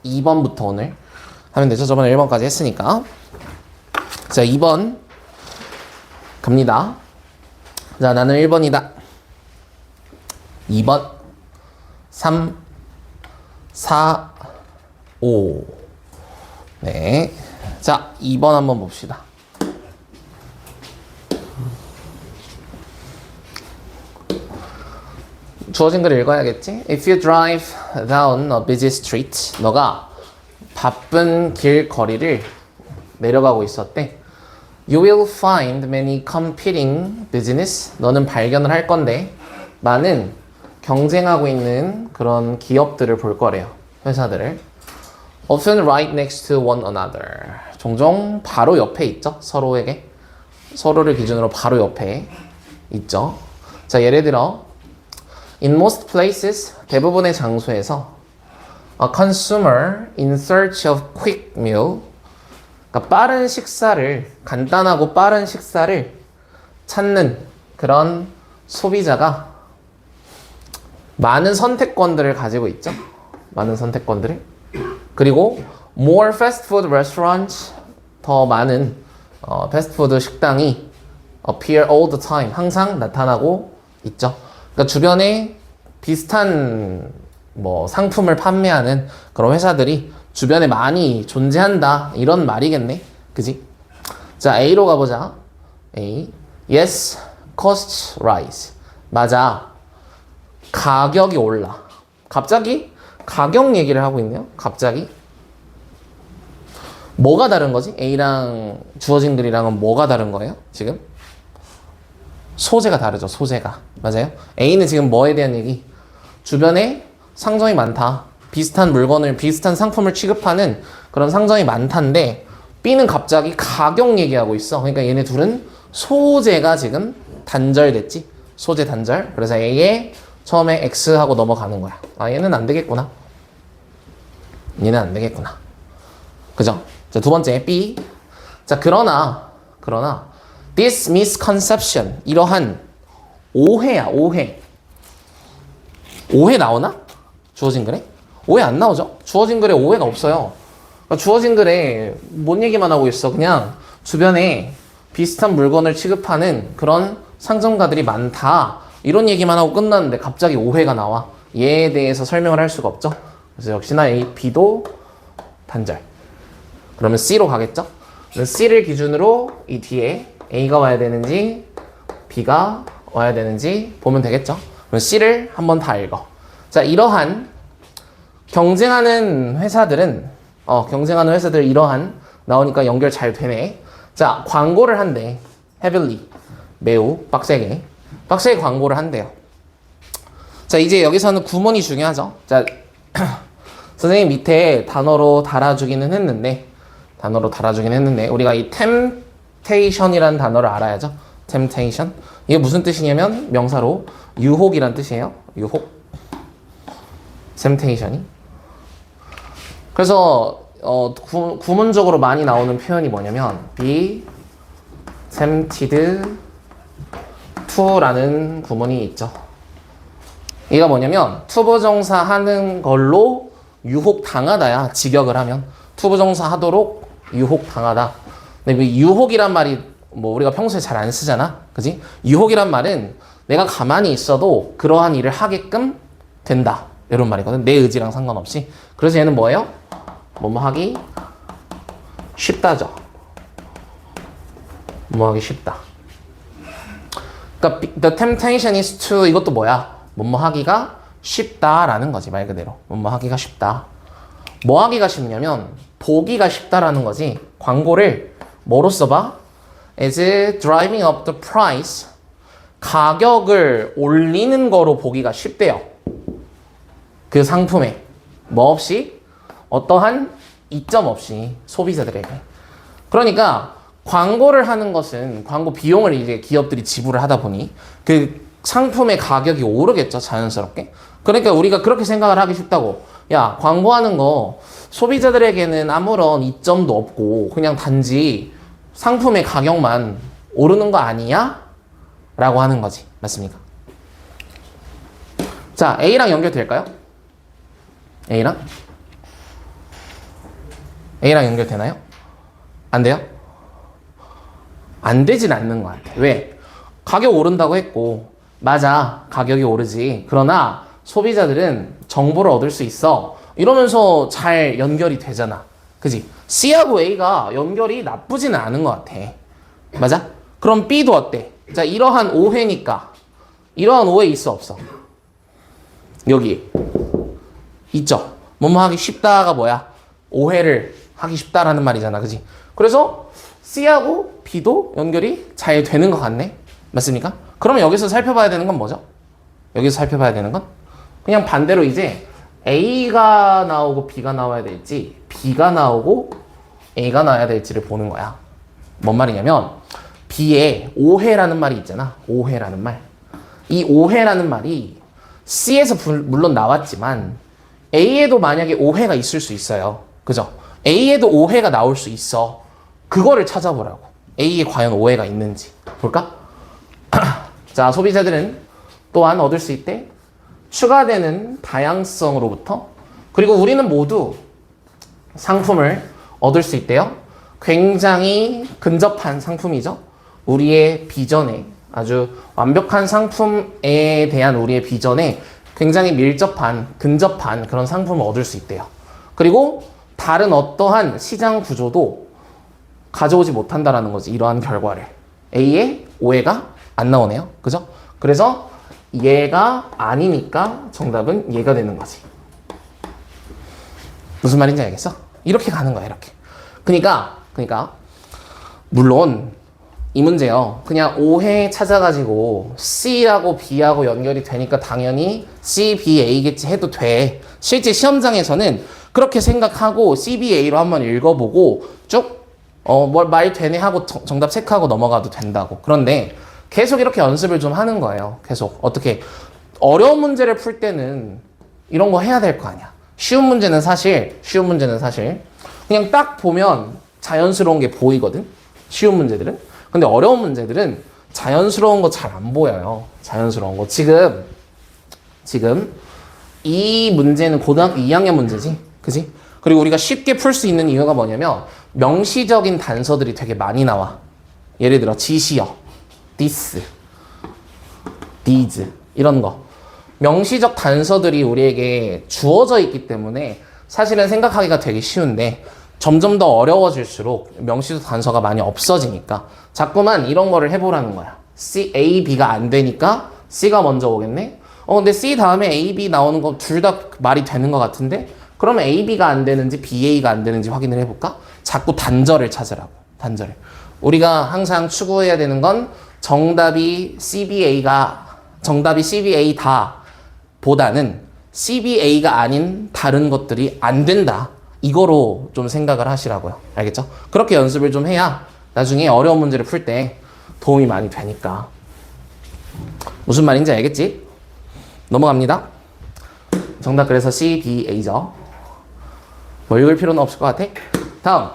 2번부터 오늘 하면 되죠. 저번에 1번까지 했으니까. 자, 2번 갑니다. 자, 나는 1번이다. 2번 3 4 5 네. 자, 2번 한번 봅시다. 주어진 글 읽어야겠지? If you drive down a busy street, 너가 바쁜 길 거리를 내려가고 있었대. You will find many competing business. 너는 발견을 할 건데 많은 경쟁하고 있는 그런 기업들을 볼 거래요. 회사들을. Often right next to one another. 종종 바로 옆에 있죠. 서로에게. 서로를 기준으로 바로 옆에 있죠. 자, 예를 들어 In most places, 대부분의 장소에서 A consumer in search of quick meal, 그러니까 빠른 식사를, 간단하고 빠른 식사를 찾는 그런 소비자가 많은 선택권들을 가지고 있죠. 많은 선택권들을. 그리고 more fast food restaurants, 더 많은 패스트푸드 식당이 appear all the time, 항상 나타나고 있죠. 그러니까 주변에 비슷한 뭐 상품을 판매하는 그런 회사들이 주변에 많이 존재한다, 이런 말이겠네. 그지? 자, A로 가보자. A. Yes, costs rise. 맞아. 가격이 올라. 갑자기 가격 얘기를 하고 있네요. 갑자기. 뭐가 다른 거지? A랑 주어진 글이랑은 뭐가 다른 거예요? 지금? 소재가 다르죠. 소재가. 맞아요? A는 지금 뭐에 대한 얘기? 주변에 상점이 많다. 비슷한 물건을, 비슷한 상품을 취급하는 그런 상점이 많다인데 B는 갑자기 가격 얘기하고 있어. 그러니까 얘네 둘은 소재가 지금 단절됐지. 소재 단절. 그래서 A에 처음에 X하고 넘어가는 거야. 아, 얘는 안 되겠구나. 얘는 안 되겠구나. 그죠? 자, 두 번째 B. 자, 그러나 this misconception, 이러한 오해야, 오해. 오해 나오나? 주어진 글에? 오해 안 나오죠? 주어진 글에 오해가 없어요. 그러니까 주어진 글에 뭔 얘기만 하고 있어? 그냥 주변에 비슷한 물건을 취급하는 그런 상점가들이 많다, 이런 얘기만 하고 끝났는데 갑자기 오해가 나와. 얘에 대해서 설명을 할 수가 없죠. 그래서 역시나 A, B도 단절. 그러면 C로 가겠죠? C를 기준으로 이 뒤에 A가 와야 되는지 B가 와야 되는지 보면 되겠죠? 그럼 C를 한번 다 읽어. 자, 이러한 경쟁하는 회사들 이러한 나오니까 연결 잘 되네. 자, 광고를 한대. heavily, 매우 빡세게 광고를 한대요. 자, 이제 여기서는 구문이 중요하죠. 자, 선생님 밑에 단어로 달아주기는 했는데 우리가 이 temptation이라는 단어를 알아야죠. temptation. 이게 무슨 뜻이냐면 명사로 유혹이란 뜻이에요. 유혹. temptation이. 그래서 구문적으로 많이 나오는 표현이 뭐냐면 be tempted to라는 구문이 있죠. 이가 뭐냐면 투부정사 하는 걸로 유혹당하다야. 직역을 하면 투부정사 하도록 유혹당하다. 근데 유혹이란 말이 뭐 우리가 평소에 잘 안 쓰잖아. 그지? 유혹이란 말은 내가 가만히 있어도 그러한 일을 하게끔 된다, 이런 말이거든. 내 의지랑 상관없이. 그래서 얘는 뭐예요? 뭐뭐 하기 쉽다죠. 뭐뭐 하기 쉽다. 그러니까 the temptation is to, 이것도 뭐야? 뭐뭐 하기가 쉽다라는 거지. 말 그대로 뭐뭐 하기가 쉽다. 뭐 하기가 쉽냐면 보기가 쉽다라는 거지. 광고를 뭐로 써봐? as driving up the price, 가격을 올리는 거로 보기가 쉽대요. 그 상품에 뭐 없이, 어떠한 이점 없이 소비자들에게. 그러니까 광고를 하는 것은 광고 비용을 이제 기업들이 지불을 하다 보니 그 상품의 가격이 오르겠죠, 자연스럽게. 그러니까 우리가 그렇게 생각을 하기 쉽다고. 야, 광고하는 거 소비자들에게는 아무런 이점도 없고 그냥 단지 상품의 가격만 오르는 거 아니야? 라고 하는 거지. 맞습니까? 자, A랑 연결될까요? A랑? A랑 연결되나요? 안 돼요? 안 되진 않는 것 같아. 왜? 가격 오른다고 했고, 맞아, 가격이 오르지. 그러나 소비자들은 정보를 얻을 수 있어. 이러면서 잘 연결이 되잖아. 그지? C하고 A가 연결이 나쁘지는 않은 것 같아. 맞아? 그럼 B도 어때? 자, 이러한 오해니까. 이러한 오해 있어, 없어? 여기. 있죠? 뭐뭐 하기 쉽다가 뭐야? 오해를 하기 쉽다라는 말이잖아. 그지? 그래서 C하고 B도 연결이 잘 되는 것 같네. 맞습니까? 그러면 여기서 살펴봐야 되는 건 뭐죠? 여기서 살펴봐야 되는 건? 그냥 반대로 이제 A가 나오고 B가 나와야 될지 B가 나오고 A가 나와야 될지를 보는 거야. 뭔 말이냐면 B에 오해라는 말이 있잖아. 오해라는 말. 이 오해라는 말이 C에서 물론 나왔지만 A에도 만약에 오해가 있을 수 있어요. 그죠? A에도 오해가 나올 수 있어. 그거를 찾아보라고. A에 과연 오해가 있는지. 볼까? 자, 소비자들은 또한 얻을 수 있대. 추가되는 다양성으로부터 그리고 우리는 모두 상품을 얻을 수 있대요. 굉장히 근접한 상품이죠. 우리의 비전에 아주 완벽한 상품에 대한 우리의 비전에 굉장히 밀접한, 근접한 그런 상품을 얻을 수 있대요. 그리고 다른 어떠한 시장 구조도 가져오지 못한다라는 거지. 이러한 결과를. A의 오해가 안 나오네요. 그죠? 그래서 얘가 아니니까 정답은 얘가 되는 거지. 무슨 말인지 알겠어? 이렇게 가는 거야, 이렇게. 그러니까 물론 이 문제요. 그냥 오해 찾아가지고 C하고 B하고 연결이 되니까 당연히 C, B, A겠지 해도 돼. 실제 시험장에서는 그렇게 생각하고 C, B, A로 한번 읽어보고 쭉 뭘 말 되네 하고 정답 체크하고 넘어가도 된다고. 그런데 계속 이렇게 연습을 좀 하는 거예요. 계속 어떻게 어려운 문제를 풀 때는 이런 거 해야 될 거 아니야. 쉬운 문제는 사실 그냥 딱 보면 자연스러운 게 보이거든. 쉬운 문제들은. 근데 어려운 문제들은 자연스러운 거 잘 안 보여요. 자연스러운 거. 지금 이 문제는 고등학교 2학년 문제지. 그지? 그리고 우리가 쉽게 풀 수 있는 이유가 뭐냐면 명시적인 단서들이 되게 많이 나와. 예를 들어 지시어, this, these 이런 거. 명시적 단서들이 우리에게 주어져 있기 때문에 사실은 생각하기가 되게 쉬운데 점점 더 어려워질수록 명시적 단서가 많이 없어지니까 자꾸만 이런 거를 해보라는 거야. C, A, B가 안 되니까 C가 먼저 오겠네? 근데 C 다음에 A, B 나오는 거 둘 다 말이 되는 것 같은데 그러면 A, B가 안 되는지 B, A가 안 되는지 확인을 해볼까? 자꾸 단절을 찾으라고. 단절. 우리가 항상 추구해야 되는 건 정답이 CBA 다 보다는 CBA가 아닌 다른 것들이 안 된다. 이거로 좀 생각을 하시라고요. 알겠죠? 그렇게 연습을 좀 해야 나중에 어려운 문제를 풀 때 도움이 많이 되니까. 무슨 말인지 알겠지? 넘어갑니다. 정답 그래서 CBA죠. 뭐 읽을 필요는 없을 것 같아. 다음.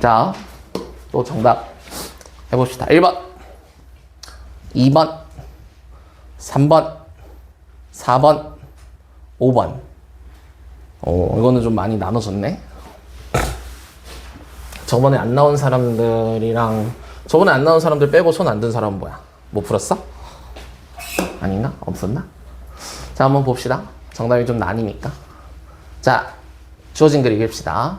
자, 또 정답 해봅시다. 1번, 2번, 3번, 4번, 5번. 이거는 좀 많이 나눠졌네. 저번에 안 나온 사람들 빼고 손 안 든 사람은 뭐야? 못 풀었어? 아닌가? 없었나? 자, 한번 봅시다. 정답이 좀 나뉘니까. 자, 주어진 글 읽읍시다.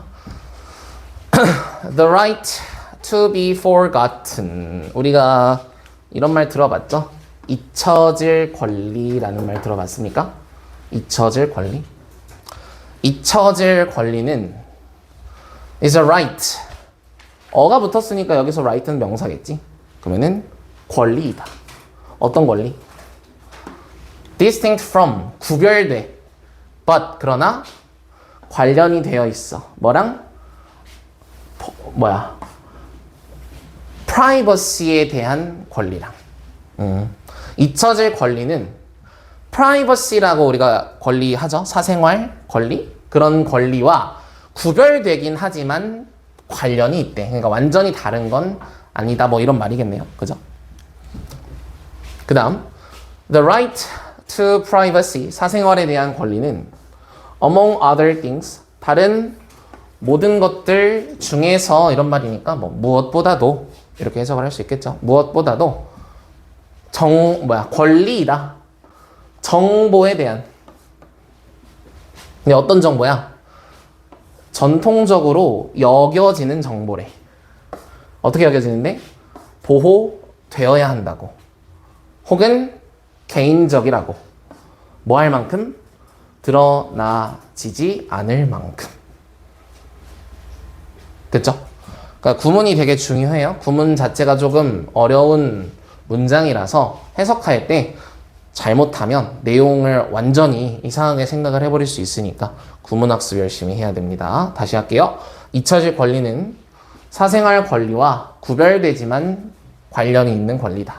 The right to be forgotten. 우리가 이런 말 들어봤죠? 잊혀질 권리라는 말 들어봤습니까? 잊혀질 권리. 잊혀질 권리는 is a right. 어가 붙었으니까 여기서 right는 명사겠지? 그러면은 권리이다. 어떤 권리? distinct from. 구별돼. but. 그러나 관련이 되어 있어. 뭐랑? 프라이버시에 대한 권리랑. 잊혀질 권리는 프라이버시라고 우리가 권리 하죠. 사생활 권리? 그런 권리와 구별되긴 하지만 관련이 있대. 그러니까 완전히 다른 건 아니다 뭐 이런 말이겠네요. 그죠? 그 다음 The right to privacy, 사생활에 대한 권리는 among other things, 다른 모든 것들 중에서 이런 말이니까 뭐 무엇보다도 이렇게 해석을 할 수 있겠죠. 무엇보다도 권리이다. 정보에 대한. 근데 어떤 정보야? 전통적으로 여겨지는 정보래. 어떻게 여겨지는데? 보호되어야 한다고. 혹은 개인적이라고. 뭐 할 만큼? 드러나지지 않을 만큼. 됐죠? 그러니까 구문이 되게 중요해요. 구문 자체가 조금 어려운 문장이라서 해석할 때 잘못하면 내용을 완전히 이상하게 생각을 해버릴 수 있으니까 구문학습 열심히 해야 됩니다. 다시 할게요. 잊혀질 권리는 사생활 권리와 구별되지만 관련이 있는 권리다.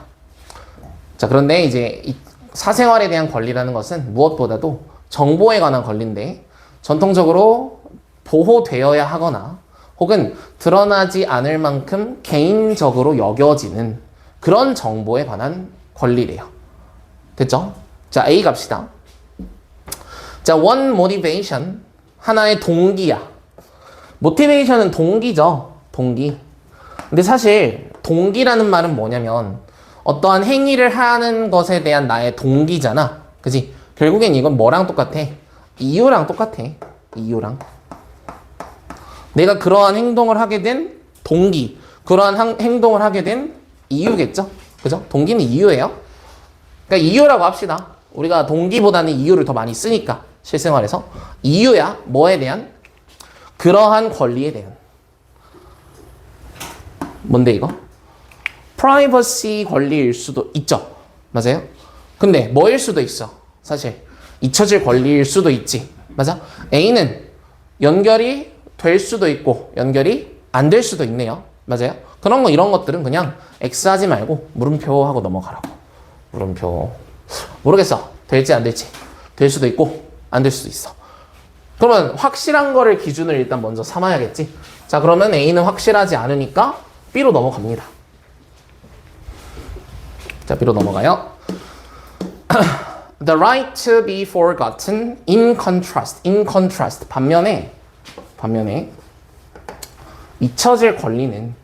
자, 그런데 이제 이 사생활에 대한 권리라는 것은 무엇보다도 정보에 관한 권리인데 전통적으로 보호되어야 하거나 혹은 드러나지 않을 만큼 개인적으로 여겨지는 그런 정보에 관한 권리래요. 됐죠? 자, A 갑시다. 자, one motivation, 하나의 동기야. motivation은 동기죠. 동기. 근데 사실 동기라는 말은 뭐냐면 어떠한 행위를 하는 것에 대한 나의 동기잖아. 그치? 결국엔 이건 뭐랑 똑같아? 이유랑 똑같아. 이유랑. 내가 그러한 행동을 하게 된 동기, 그러한 행동을 하게 된 이유겠죠? 그죠? 동기는 이유예요. 그러니까 이유라고 합시다. 우리가 동기보다는 이유를 더 많이 쓰니까 실생활에서 이유야. 뭐에 대한? 그러한 권리에 대한. 뭔데 이거? 프라이버시 권리일 수도 있죠. 맞아요? 근데 뭐일 수도 있어. 사실 잊혀질 권리일 수도 있지. 맞아? A는 연결이 될 수도 있고 연결이 안 될 수도 있네요. 맞아요? 그런 거 이런 것들은 그냥 X 하지 말고 물음표 하고 넘어가라고. 물음표. 모르겠어. 될지 안 될지. 될 수도 있고 안 될 수도 있어. 그러면 확실한 거를 기준을 일단 먼저 삼아야겠지. 자, 그러면 A는 확실하지 않으니까 B로 넘어갑니다. 자, B로 넘어가요. The right to be forgotten in contrast. in contrast. 반면에 잊혀질 권리는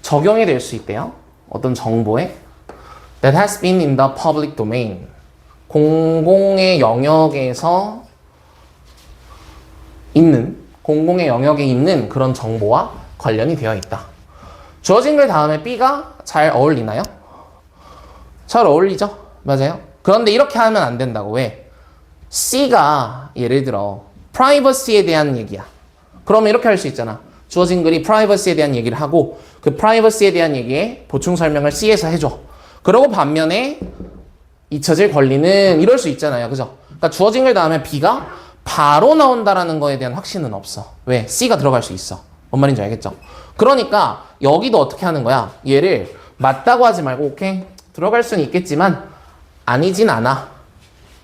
적용이 될 수 있대요. 어떤 정보에 that has been in the public domain. 공공의 영역에서 공공의 영역에 있는 그런 정보와 관련이 되어 있다. 주어진 글 다음에 B가 잘 어울리나요? 잘 어울리죠? 맞아요? 그런데 이렇게 하면 안 된다고. 왜? C가 예를 들어 프라이버시에 대한 얘기야. 그러면 이렇게 할 수 있잖아. 주어진 글이 프라이버시에 대한 얘기를 하고 그 프라이버시에 대한 얘기에 보충 설명을 C에서 해줘. 그러고 반면에 잊혀질 권리는 이럴 수 있잖아요. 그죠? 그러니까 주어진 글 다음에 B가 바로 나온다라는 거에 대한 확신은 없어. 왜? C가 들어갈 수 있어. 뭔 말인지 알겠죠? 그러니까 여기도 어떻게 하는 거야? 얘를 맞다고 하지 말고 오케이 들어갈 수는 있겠지만 아니진 않아.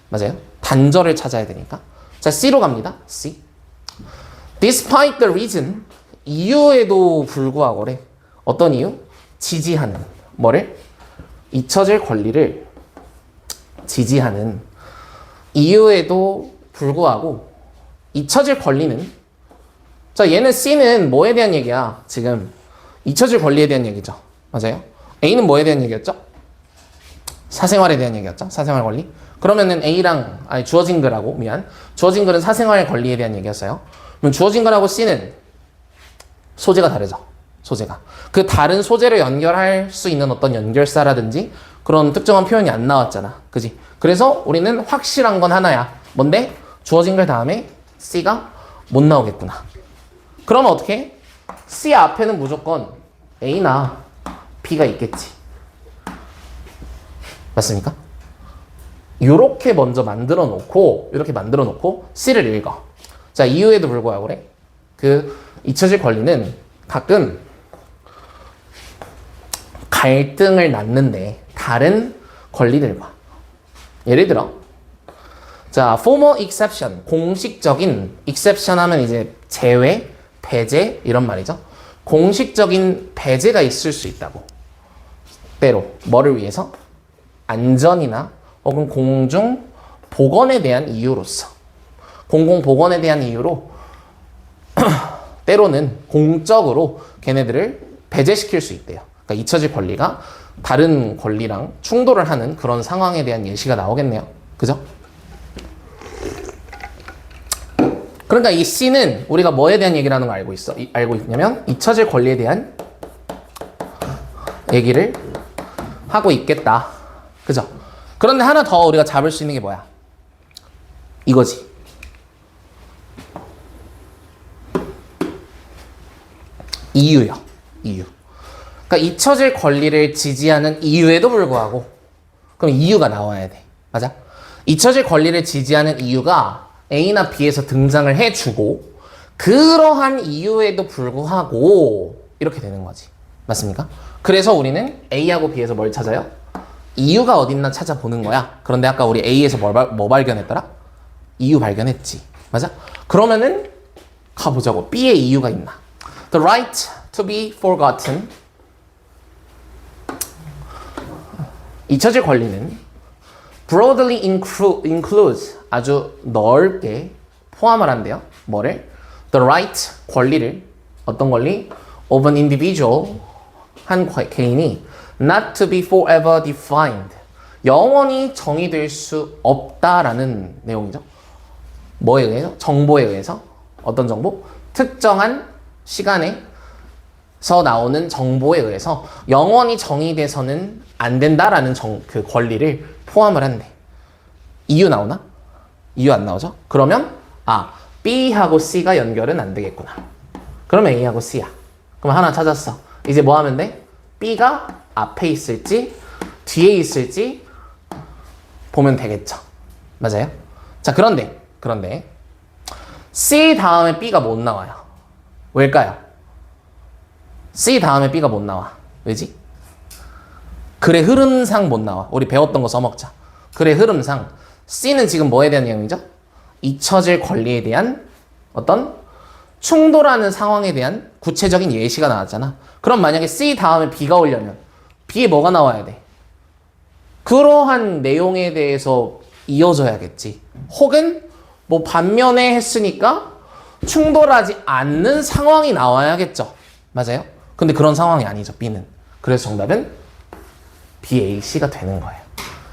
맞아요? 단절을 찾아야 되니까. 자, C로 갑니다. C. Despite the reason, 이유에도 불구하고래. 어떤 이유? 지지하는. 뭐를? 잊혀질 권리를 지지하는 이유에도 불구하고 잊혀질 권리는. 자, 얘는 C는 뭐에 대한 얘기야? 지금 잊혀질 권리에 대한 얘기죠. 맞아요? A는 뭐에 대한 얘기였죠? 사생활에 대한 얘기였죠. 사생활 권리. 그러면은 A랑 주어진 글하고 주어진 글은 사생활 권리에 대한 얘기였어요. 그럼 주어진 글하고 C는 소재가 다르죠. 소재가. 그 다른 소재를 연결할 수 있는 어떤 연결사라든지 그런 특정한 표현이 안 나왔잖아. 그지? 그래서 우리는 확실한 건 하나야. 뭔데? 주어진 글 다음에 C가 못 나오겠구나. 그러면 어떻게 해? C 앞에는 무조건 A나 B가 있겠지. 맞습니까? 이렇게 먼저 만들어 놓고 C를 읽어. 자, 이유에도 불구하고 그래. 그 잊혀질 권리는 가끔 갈등을 낳는데 다른 권리들과. 예를 들어 자, formal exception, 공식적인 exception 하면 이제 제외, 배제 이런 말이죠. 공식적인 배제가 있을 수 있다고. 때로 뭐를 위해서? 안전이나 혹은 공중 보건에 대한 이유로서. 공공 보건에 대한 이유로 때로는 공적으로 걔네들을 배제시킬 수 있대요. 그러니까 잊혀질 권리가 다른 권리랑 충돌을 하는 그런 상황에 대한 예시가 나오겠네요. 그죠? 그러니까 이 C는 우리가 뭐에 대한 얘기라는 걸 알고 있냐면 잊혀질 권리에 대한 얘기를 하고 있겠다. 그죠? 그런데 하나 더 우리가 잡을 수 있는 게 뭐야? 이거지. 이유요. 이유. 그러니까 잊혀질 권리를 지지하는 이유에도 불구하고 그럼 이유가 나와야 돼. 맞아? 잊혀질 권리를 지지하는 이유가 A나 B에서 등장을 해주고 그러한 이유에도 불구하고 이렇게 되는 거지. 맞습니까? 그래서 우리는 A하고 B에서 뭘 찾아요? 이유가 어딨나 찾아보는 거야. 그런데 아까 우리 A에서 뭐 발견했더라? 이유 발견했지. 맞아? 그러면은 가보자고. B의 이유가 있나? The right to be forgotten. 잊혀질 권리는 broadly includes 아주 넓게 포함을 한대요. 뭐를? The right 권리를 어떤 권리? of an individual 한 개인이 not to be forever defined 영원히 정의될 수 없다라는 내용이죠. 뭐에 의해서? 정보에 의해서. 어떤 정보? 특정한 시간에서 나오는 정보에 의해서 영원히 정의돼서는 안 된다라는 그 권리를 포함을 한대. 이유 나오나? 이유 안 나오죠? 그러면 B하고 C가 연결은 안 되겠구나. 그러면 A하고 C야. 그럼 하나 찾았어. 이제 뭐 하면 돼? B가 앞에 있을지 뒤에 있을지 보면 되겠죠. 맞아요? 자, 그런데 C 다음에 B가 못 나와요. 왜일까요? C 다음에 B가 못 나와. 왜지? 글의 흐름상 못 나와. 우리 배웠던 거 써먹자. 글의 흐름상 C는 지금 뭐에 대한 내용이죠? 잊혀질 권리에 대한 어떤 충돌하는 상황에 대한 구체적인 예시가 나왔잖아. 그럼 만약에 C 다음에 B가 오려면 B에 뭐가 나와야 돼? 그러한 내용에 대해서 이어져야겠지. 혹은 뭐 반면에 했으니까 충돌하지 않는 상황이 나와야겠죠. 맞아요? 근데 그런 상황이 아니죠, B는. 그래서 정답은 B, A, C가 되는 거예요.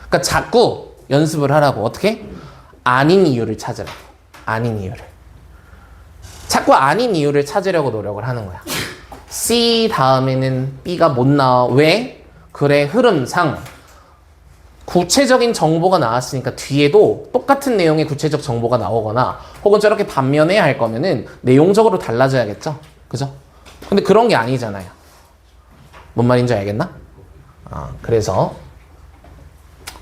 그러니까 자꾸 연습을 하라고. 어떻게? 아닌 이유를 찾으라고. 아닌 이유를. 자꾸 아닌 이유를 찾으려고 노력을 하는 거야. C 다음에는 B가 못 나와. 왜? 글의 흐름상 구체적인 정보가 나왔으니까 뒤에도 똑같은 내용의 구체적 정보가 나오거나 혹은 저렇게 반면에 할 거면은 내용적으로 달라져야겠죠? 그죠? 근데 그런 게 아니잖아요. 뭔 말인지 알겠나? 그래서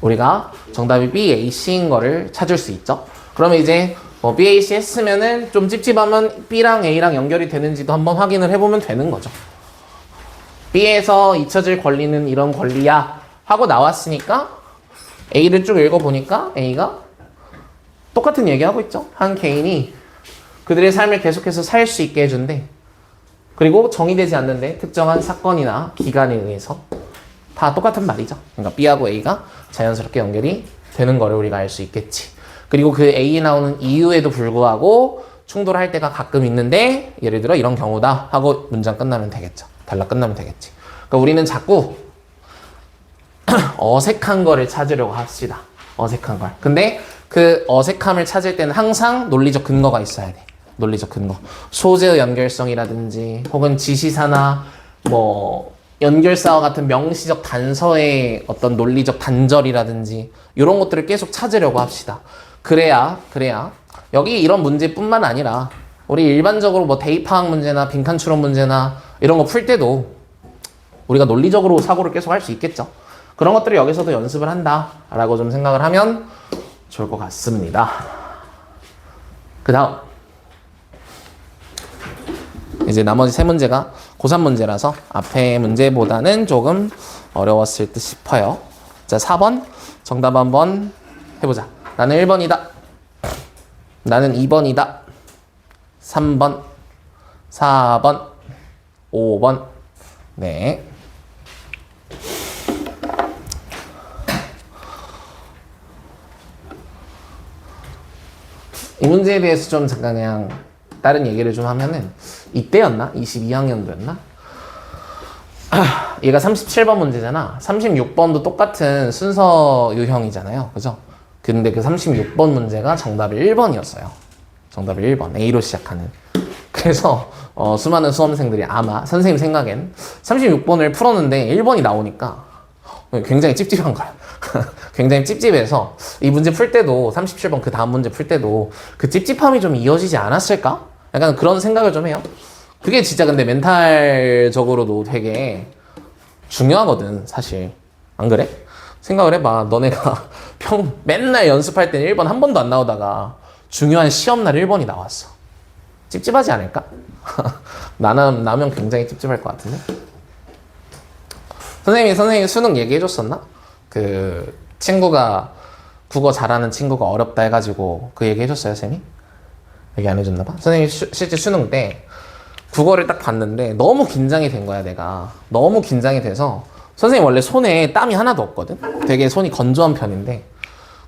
우리가 정답이 B, A, C인 거를 찾을 수 있죠? 그러면 이제 뭐 B, A, C 했으면은 좀 찝찝하면 B랑 A랑 연결이 되는지도 한번 확인을 해보면 되는 거죠. B에서 잊혀질 권리는 이런 권리야 하고 나왔으니까 A를 쭉 읽어보니까 A가 똑같은 얘기하고 있죠. 한 개인이 그들의 삶을 계속해서 살 수 있게 해준대. 그리고 정의되지 않는데 특정한 사건이나 기간에 의해서 다 똑같은 말이죠. 그러니까 B하고 A가 자연스럽게 연결이 되는 거를 우리가 알 수 있겠지. 그리고 그 A에 나오는 이유에도 불구하고 충돌할 때가 가끔 있는데 예를 들어 이런 경우다 하고 문장 끝나면 되겠죠. 단락 끝나면 되겠지. 그러니까 우리는 자꾸 어색한 거를 찾으려고 합시다. 어색한 걸. 근데 그 어색함을 찾을 때는 항상 논리적 근거가 있어야 돼. 논리적 근거. 소재의 연결성이라든지 혹은 지시사나 뭐 연결사와 같은 명시적 단서의 어떤 논리적 단절이라든지 이런 것들을 계속 찾으려고 합시다. 그래야 여기 이런 문제뿐만 아니라 우리 일반적으로 뭐 대입파악 문제나 빈칸 추론 문제나 이런 거 풀 때도 우리가 논리적으로 사고를 계속 할 수 있겠죠. 그런 것들을 여기서도 연습을 한다라고 좀 생각을 하면 좋을 것 같습니다. 그 다음 이제 나머지 세 문제가 고3 문제라서 앞에 문제보다는 조금 어려웠을 듯 싶어요. 자, 4번 정답 한번 해보자. 나는 1번이다. 나는 2번이다. 3번, 4번, 5번. 네. 이 문제에 대해서 좀 잠깐 그냥 다른 얘기를 좀 하면은 이때였나? 22학년도였나? 얘가 37번 문제잖아. 36번도 똑같은 순서 유형이잖아요. 그죠? 근데 그 36번 문제가 정답이 1번이었어요. 정답이 1번. A로 시작하는. 그래서 수많은 수험생들이 아마 선생님 생각엔 36번을 풀었는데 1번이 나오니까 굉장히 찝찝한 거야. 굉장히 찝찝해서 이 문제 풀 때도 37번 그 다음 문제 풀 때도 그 찝찝함이 좀 이어지지 않았을까? 약간 그런 생각을 좀 해요. 그게 진짜 근데 멘탈적으로도 되게 중요하거든, 사실. 안 그래? 생각을 해봐. 너네가 맨날 연습할 때는 1번 한 번도 안 나오다가 중요한 시험날 1번이 나왔어. 찝찝하지 않을까? 나면 굉장히 찝찝할 것 같은데? 선생님이 수능 얘기해줬었나? 그 친구가 국어 잘하는 친구가 어렵다 해가지고 그 얘기 해줬어요, 선생님이? 얘기 안 해줬나봐? 선생님이 실제 수능 때 국어를 딱 봤는데 너무 긴장이 된 거야, 내가. 너무 긴장이 돼서 선생님 원래 손에 땀이 하나도 없거든? 되게 손이 건조한 편인데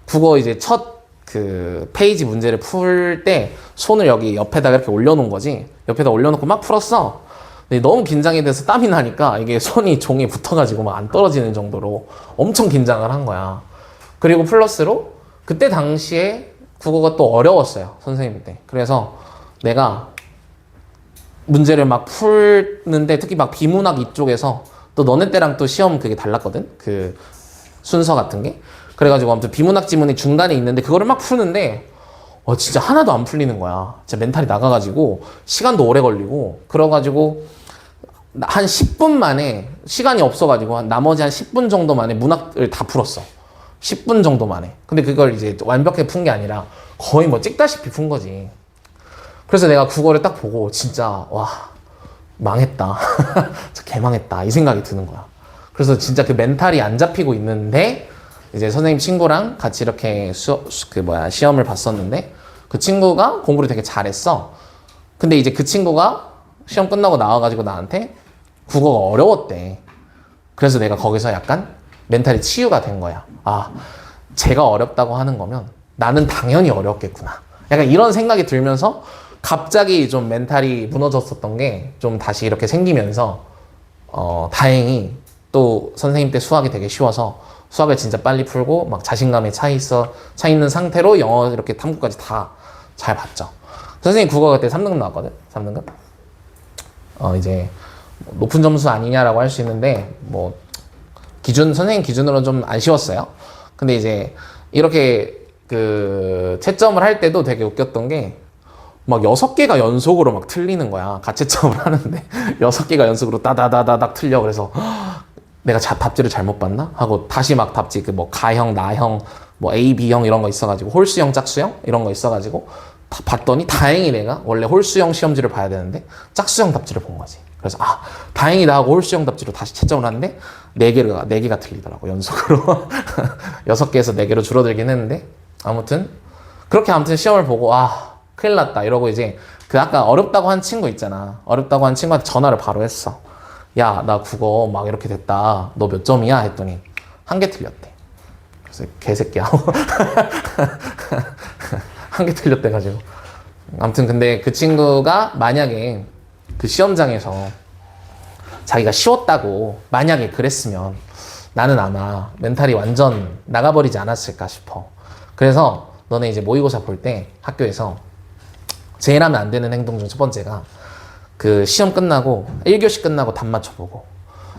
국어 이제 첫 그 페이지 문제를 풀 때 손을 여기 옆에다가 이렇게 올려놓은 거지. 옆에다 올려놓고 막 풀었어. 근데 너무 긴장이 돼서 땀이 나니까 이게 손이 종이에 붙어가지고 막 안 떨어지는 정도로 엄청 긴장을 한 거야. 그리고 플러스로 그때 당시에 국어가 또 어려웠어요, 선생님 때. 그래서 내가 문제를 막 풀는데 특히 막 비문학 이쪽에서 또 너네 때랑 또 시험 그게 달랐거든? 그 순서 같은 게. 그래가지고 아무튼 비문학 지문이 중간에 있는데 그거를 막 푸는데 진짜 하나도 안 풀리는 거야. 진짜 멘탈이 나가가지고 시간도 오래 걸리고 그래가지고 한 10분 만에 시간이 없어가지고 나머지 한 10분 정도 만에 문학을 다 풀었어. 10분 정도 만에. 근데 그걸 이제 완벽하게 푼 게 아니라 거의 뭐 찍다시피 푼 거지. 그래서 내가 국어를 딱 보고 진짜 와 망했다. 개망했다 이 생각이 드는 거야. 그래서 진짜 그 멘탈이 안 잡히고 있는데 이제 선생님 친구랑 같이 이렇게 시험을 봤었는데 그 친구가 공부를 되게 잘했어. 근데 이제 그 친구가 시험 끝나고 나와가지고 나한테 국어가 어려웠대. 그래서 내가 거기서 약간 멘탈이 치유가 된 거야. 아, 제가 어렵다고 하는 거면 나는 당연히 어렵겠구나. 약간 이런 생각이 들면서 갑자기 좀 멘탈이 무너졌었던 게 좀 다시 이렇게 생기면서 다행히 또 선생님 때 수학이 되게 쉬워서 수학을 진짜 빨리 풀고 막 자신감에 차 있는 상태로 영어 이렇게 탐구까지 다 잘 봤죠. 선생님 국어 그때 3등급 나왔거든. 3등급. 이제 높은 점수 아니냐라고 할 수 있는데 뭐 선생님 기준으로는 좀 안 쉬웠어요. 근데 이제 이렇게 그 채점을 할 때도 되게 웃겼던 게 막 6개가 연속으로 막 틀리는 거야. 가채점을 하는데 6개가 연속으로 따다다다닥 틀려. 그래서 내가 답지를 잘못 봤나? 하고 다시 막 답지 그 뭐 가형, 나형, 뭐 A, B형 이런 거 있어가지고 홀수형, 짝수형 이런 거 있어가지고 다 봤더니 다행히 내가 원래 홀수형 시험지를 봐야 되는데 짝수형 답지를 본 거지. 그래서 다행이다 하고 홀수형 답지로 다시 채점을 하는데 4개가 틀리더라고 연속으로. 6개에서 4개로 줄어들긴 했는데 아무튼 시험을 보고 큰일 났다 이러고 이제 그 아까 어렵다고 한 친구 있잖아. 어렵다고 한 친구한테 전화를 바로 했어. 야, 나 국어 막 이렇게 됐다. 너 몇 점이야? 했더니 1개 틀렸대. 그래서 개새끼야. 1개 틀렸대 가지고. 아무튼 근데 그 친구가 만약에 그 시험장에서 자기가 쉬웠다고 만약에 그랬으면 나는 아마 멘탈이 완전 나가버리지 않았을까 싶어. 그래서 너네 이제 모의고사 볼 때 학교에서 제일 하면 안 되는 행동 중 첫 번째가 그 시험 끝나고 1교시 끝나고 답 맞춰보고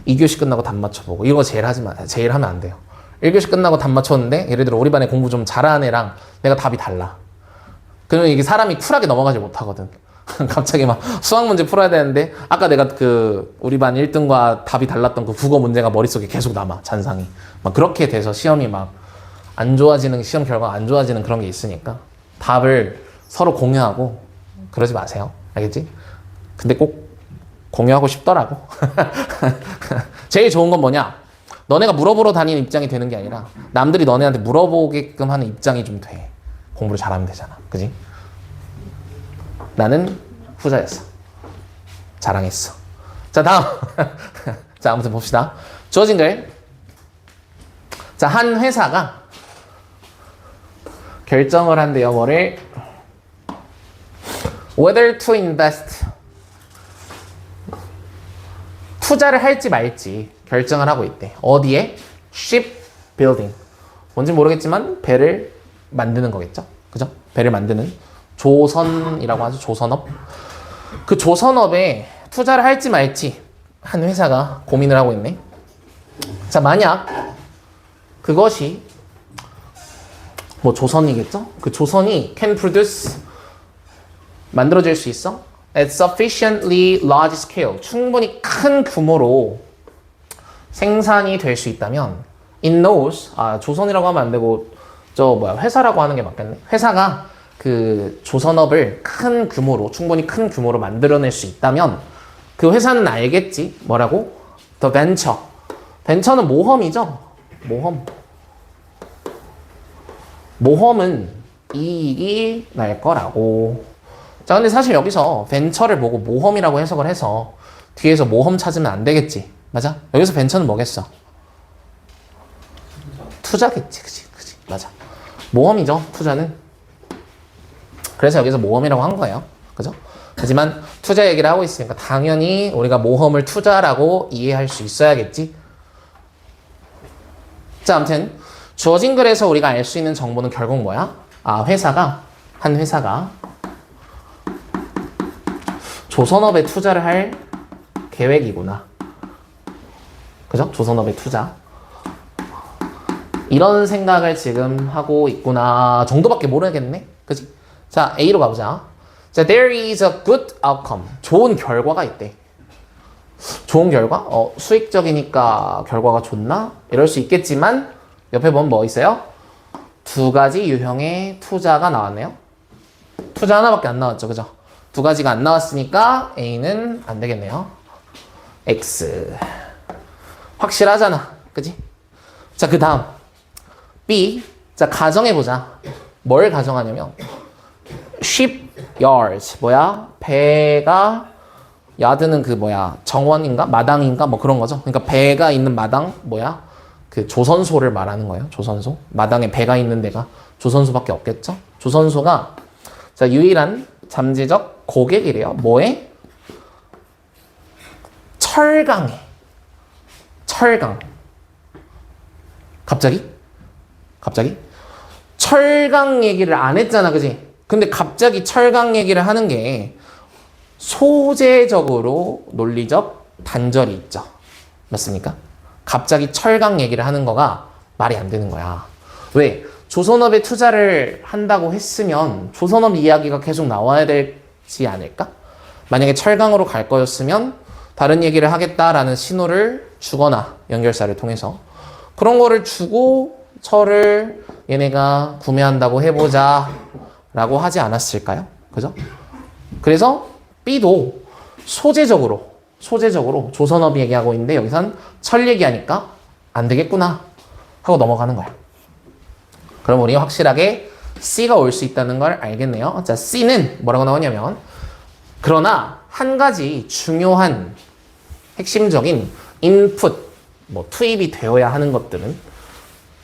2교시 끝나고 답 맞춰보고 이거 제일 하면 안 돼요. 1교시 끝나고 답 맞췄는데 예를 들어 우리 반에 공부 좀 잘하는 애랑 내가 답이 달라. 그러면 이게 사람이 쿨하게 넘어가지 못하거든. 갑자기 막 수학 문제 풀어야 되는데 아까 내가 그 우리 반 1등과 답이 달랐던 그 국어 문제가 머릿속에 계속 남아. 잔상이. 막 그렇게 돼서 시험이 막 안 좋아지는 시험 결과가 안 좋아지는 그런 게 있으니까 답을 서로 공유하고 그러지 마세요. 알겠지? 근데 꼭 공유하고 싶더라고. 제일 좋은 건 뭐냐? 너네가 물어보러 다니는 입장이 되는 게 아니라 남들이 너네한테 물어보게끔 하는 입장이 좀 돼. 공부를 잘하면 되잖아. 그지? 나는 후자였어. 자랑했어. 자, 다음. 자, 아무튼 봅시다. 주어진 글. 자, 한 회사가 결정을 한대요. 뭐를? Whether to invest. 투자를 할지 말지 결정을 하고 있대. 어디에? Shipbuilding. 뭔지 모르겠지만 배를 만드는 거겠죠? 그죠? 배를 만드는 조선이라고 하죠. 조선업. 그 조선업에 투자를 할지 말지 한 회사가 고민을 하고 있네. 자, 만약 그것이 뭐 조선이겠죠? 그 조선이 can produce 만들어질 수 있어? at sufficiently large scale 충분히 큰 규모로 생산이 될 수 있다면 it knows 조선이라고 하면 안 되고 회사라고 하는 게 맞겠네. 회사가 그 조선업을 큰 규모로 충분히 큰 규모로 만들어낼 수 있다면 그 회사는 알겠지. 뭐라고? The venture. 벤처는 모험이죠. 모험은 이익이 날 거라고. 자, 근데 사실 여기서 벤처를 보고 모험이라고 해석을 해서 뒤에서 모험 찾으면 안 되겠지. 맞아? 여기서 벤처는 뭐겠어? 투자겠지. 그치. 맞아. 모험이죠. 투자는. 그래서 여기서 모험이라고 한 거예요. 그죠? 하지만 투자 얘기를 하고 있으니까 당연히 우리가 모험을 투자라고 이해할 수 있어야겠지. 자, 아무튼 주어진 글에서 우리가 알 수 있는 정보는 결국 뭐야? 한 회사가 조선업에 투자를 할 계획이구나. 그죠? 조선업에 투자. 이런 생각을 지금 하고 있구나 정도밖에 모르겠네. 그치? 자, A로 가보자. 자, there is a good outcome. 좋은 결과가 있대. 좋은 결과? 수익적이니까 결과가 좋나? 이럴 수 있겠지만 옆에 보면 뭐 있어요? 두 가지 유형의 투자가 나왔네요. 투자 하나밖에 안 나왔죠. 그죠? 두 가지가 안 나왔으니까 A는 안 되겠네요. X. 확실하잖아. 그지? 자, 그 다음 B. 자, 가정해보자. 뭘 가정하냐면 shipyards. 배가 야드는 정원인가? 마당인가? 뭐 그런 거죠. 그러니까 배가 있는 마당 그 조선소를 말하는 거예요. 조선소. 마당에 배가 있는 데가 조선소밖에 없겠죠. 조선소가 자, 유일한 잠재적 고객이래요. 뭐에? 철강. 갑자기? 철강 얘기를 안 했잖아. 그지? 근데 갑자기 철강 얘기를 하는 게 소재적으로 논리적 단절이 있죠. 맞습니까? 갑자기 철강 얘기를 하는 거가 말이 안 되는 거야. 왜? 조선업에 투자를 한다고 했으면 조선업 이야기가 계속 나와야 되지 않을까? 만약에 철강으로 갈 거였으면 다른 얘기를 하겠다라는 신호를 주거나 연결사를 통해서 그런 거를 주고 철을 얘네가 구매한다고 해보자 라고 하지 않았을까요? 그죠? 그래서 B도 소재적으로 조선업 얘기하고 있는데 여기선 철 얘기하니까 안 되겠구나 하고 넘어가는 거야. 그럼 우리 확실하게 C가 올 수 있다는 걸 알겠네요. 자, C는 뭐라고 나오냐면 그러나 한 가지 중요한 핵심적인 인풋, 투입이 되어야 하는 것들은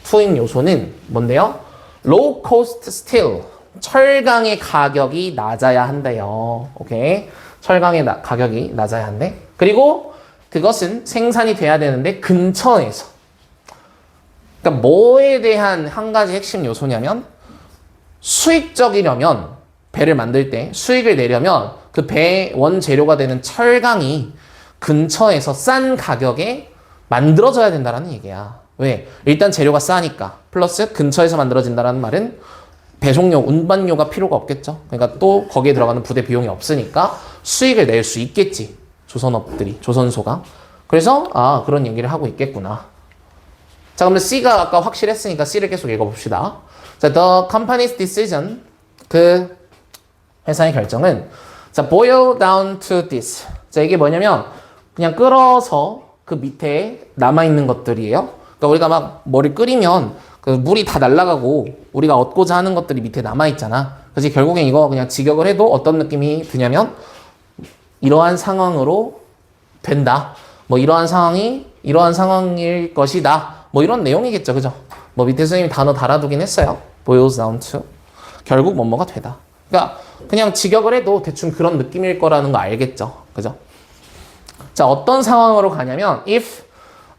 투입 요소는 뭔데요? Low cost steel. 철강의 가격이 낮아야 한대요. 오케이. 철강의 가격이 낮아야 한대. 그리고 그것은 생산이 돼야 되는데 근처에서. 그러니까 뭐에 대한 한 가지 핵심 요소냐면 수익적이려면 배를 만들 때 수익을 내려면 그 배 원재료가 되는 철강이 근처에서 싼 가격에 만들어져야 된다는 얘기야. 왜? 일단 재료가 싸니까. 플러스 근처에서 만들어진다는 말은 배송료, 운반료가 필요가 없겠죠. 그러니까 또 거기에 들어가는 부대 비용이 없으니까 수익을 낼 수 있겠지. 조선업들이, 조선소가. 그래서 그런 얘기를 하고 있겠구나. 자, 그러면 C가 아까 확실했으니까 C를 계속 읽어봅시다. 자, the company's decision. 그 회사의 결정은 자, boil down to this. 자, 이게 뭐냐면 그냥 끓어서 그 밑에 남아있는 것들이에요. 그러니까 우리가 막 뭐를 끓이면 그 물이 다 날아가고 우리가 얻고자 하는 것들이 밑에 남아있잖아. 그래서 결국엔 이거 그냥 직역을 해도 어떤 느낌이 드냐면 이러한 상황으로 된다. 뭐 이러한 상황이 이러한 상황일 것이다. 뭐 이런 내용이겠죠. 그죠? 뭐 밑에 선생님이 단어 달아두긴 했어요. boils down to. 결국 뭐뭐가 되다. 그러니까 그냥 직역을 해도 대충 그런 느낌일 거라는 거 알겠죠. 그죠? 자, 어떤 상황으로 가냐면 if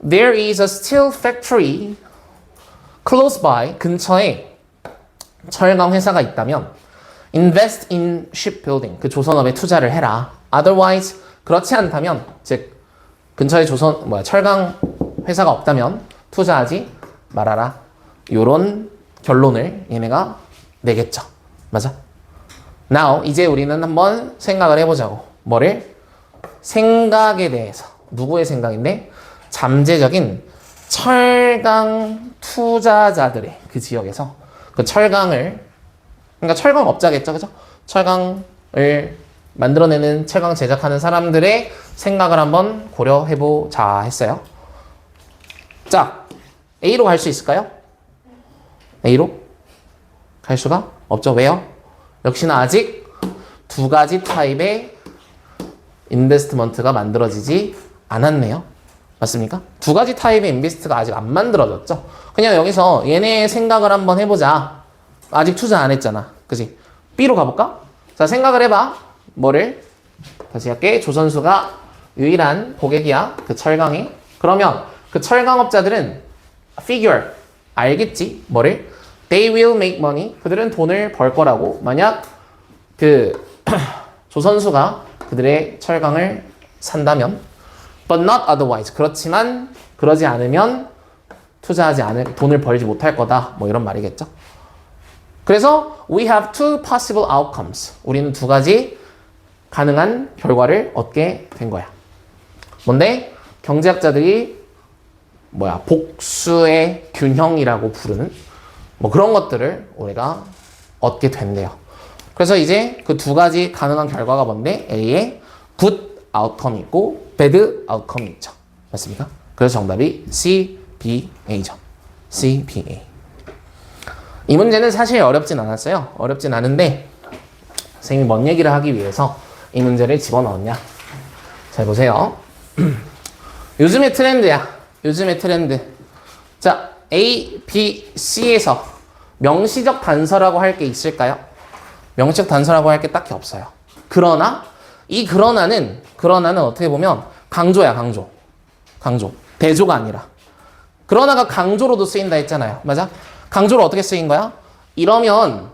there is a steel factory close by, 근처에 철강 회사가 있다면 invest in shipbuilding, 그 조선업에 투자를 해라. otherwise, 그렇지 않다면, 즉 근처에 철강 회사가 없다면 투자하지 말아라. 요런 결론을 얘네가 내겠죠. 맞아? Now, 이제 우리는 한번 생각을 해보자고. 뭐를? 생각에 대해서. 누구의 생각인데? 잠재적인 철강 투자자들의 그 지역에서 그 철강을, 그러니까 철강업자겠죠. 그죠? 철강을 만들어내는, 철강 제작하는 사람들의 생각을 한번 고려해보자 했어요. 자, A로 갈 수 있을까요? A로 갈 수가 없죠. 왜요? 역시나 아직 두 가지 타입의 인베스트먼트가 만들어지지 않았네요. 맞습니까? 두 가지 타입의 인베스트가 아직 안 만들어졌죠. 그냥 여기서 얘네 생각을 한번 해보자. 아직 투자 안 했잖아. 그지? B로 가볼까? 자, 생각을 해봐. 뭐를? 다시 할게. 조선수가 유일한 고객이야. 그 철강이. 그러면 그 철강업자들은 figure, 알겠지? 뭐를? They will make money. 그들은 돈을 벌 거라고. 만약 그 조선수가 그들의 철강을 산다면 but not otherwise. 그렇지만 그러지 않으면 투자하지 않을, 돈을 벌지 못할 거다. 뭐 이런 말이겠죠. 그래서 we have two possible outcomes. 우리는 두 가지 가능한 결과를 얻게 된 거야. 뭔데? 경제학자들이 복수의 균형이라고 부르는 뭐 그런 것들을 우리가 얻게 된대요. 그래서 이제 그 두 가지 가능한 결과가 뭔데? A의 good outcome이 있고 bad outcome이 있죠. 맞습니까? 그래서 정답이 C, B, A죠. C, B, A. 이 문제는 사실 어렵진 않았어요. 어렵진 않은데 선생님이 뭔 얘기를 하기 위해서 이 문제를 집어넣었냐. 잘 보세요. 요즘의 트렌드야. 요즘의 트렌드. 자, A, B, C에서 명시적 단서라고 할 게 있을까요? 명시적 단서라고 할 게 딱히 없어요. 그러나 이 그러나는 어떻게 보면 강조야. 강조. 대조가 아니라. 그러나가 강조로도 쓰인다 했잖아요. 맞아? 강조로 어떻게 쓰인 거야? 이러면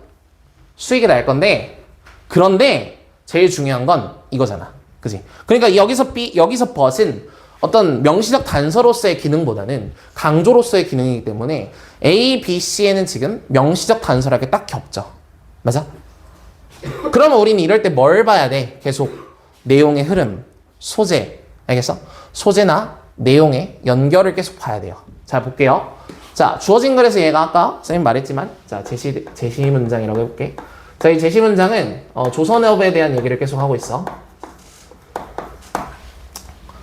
수익이 날 건데, 그런데 제일 중요한 건 이거잖아. 그지? 그러니까 여기서 but은 어떤 명시적 단서로서의 기능보다는 강조로서의 기능이기 때문에 A, B, C에는 지금 명시적 단서라는 게 딱히 없죠. 맞아? 그러면 우리는 이럴 때 뭘 봐야 돼? 계속 내용의 흐름, 소재. 알겠어? 소재나 내용의 연결을 계속 봐야 돼요. 자, 볼게요. 자, 주어진 글에서 얘가 아까 선생님 말했지만, 자, 제시 문장이라고 해볼게. 자, 이 제시 문장은 조선업에 대한 얘기를 계속 하고 있어.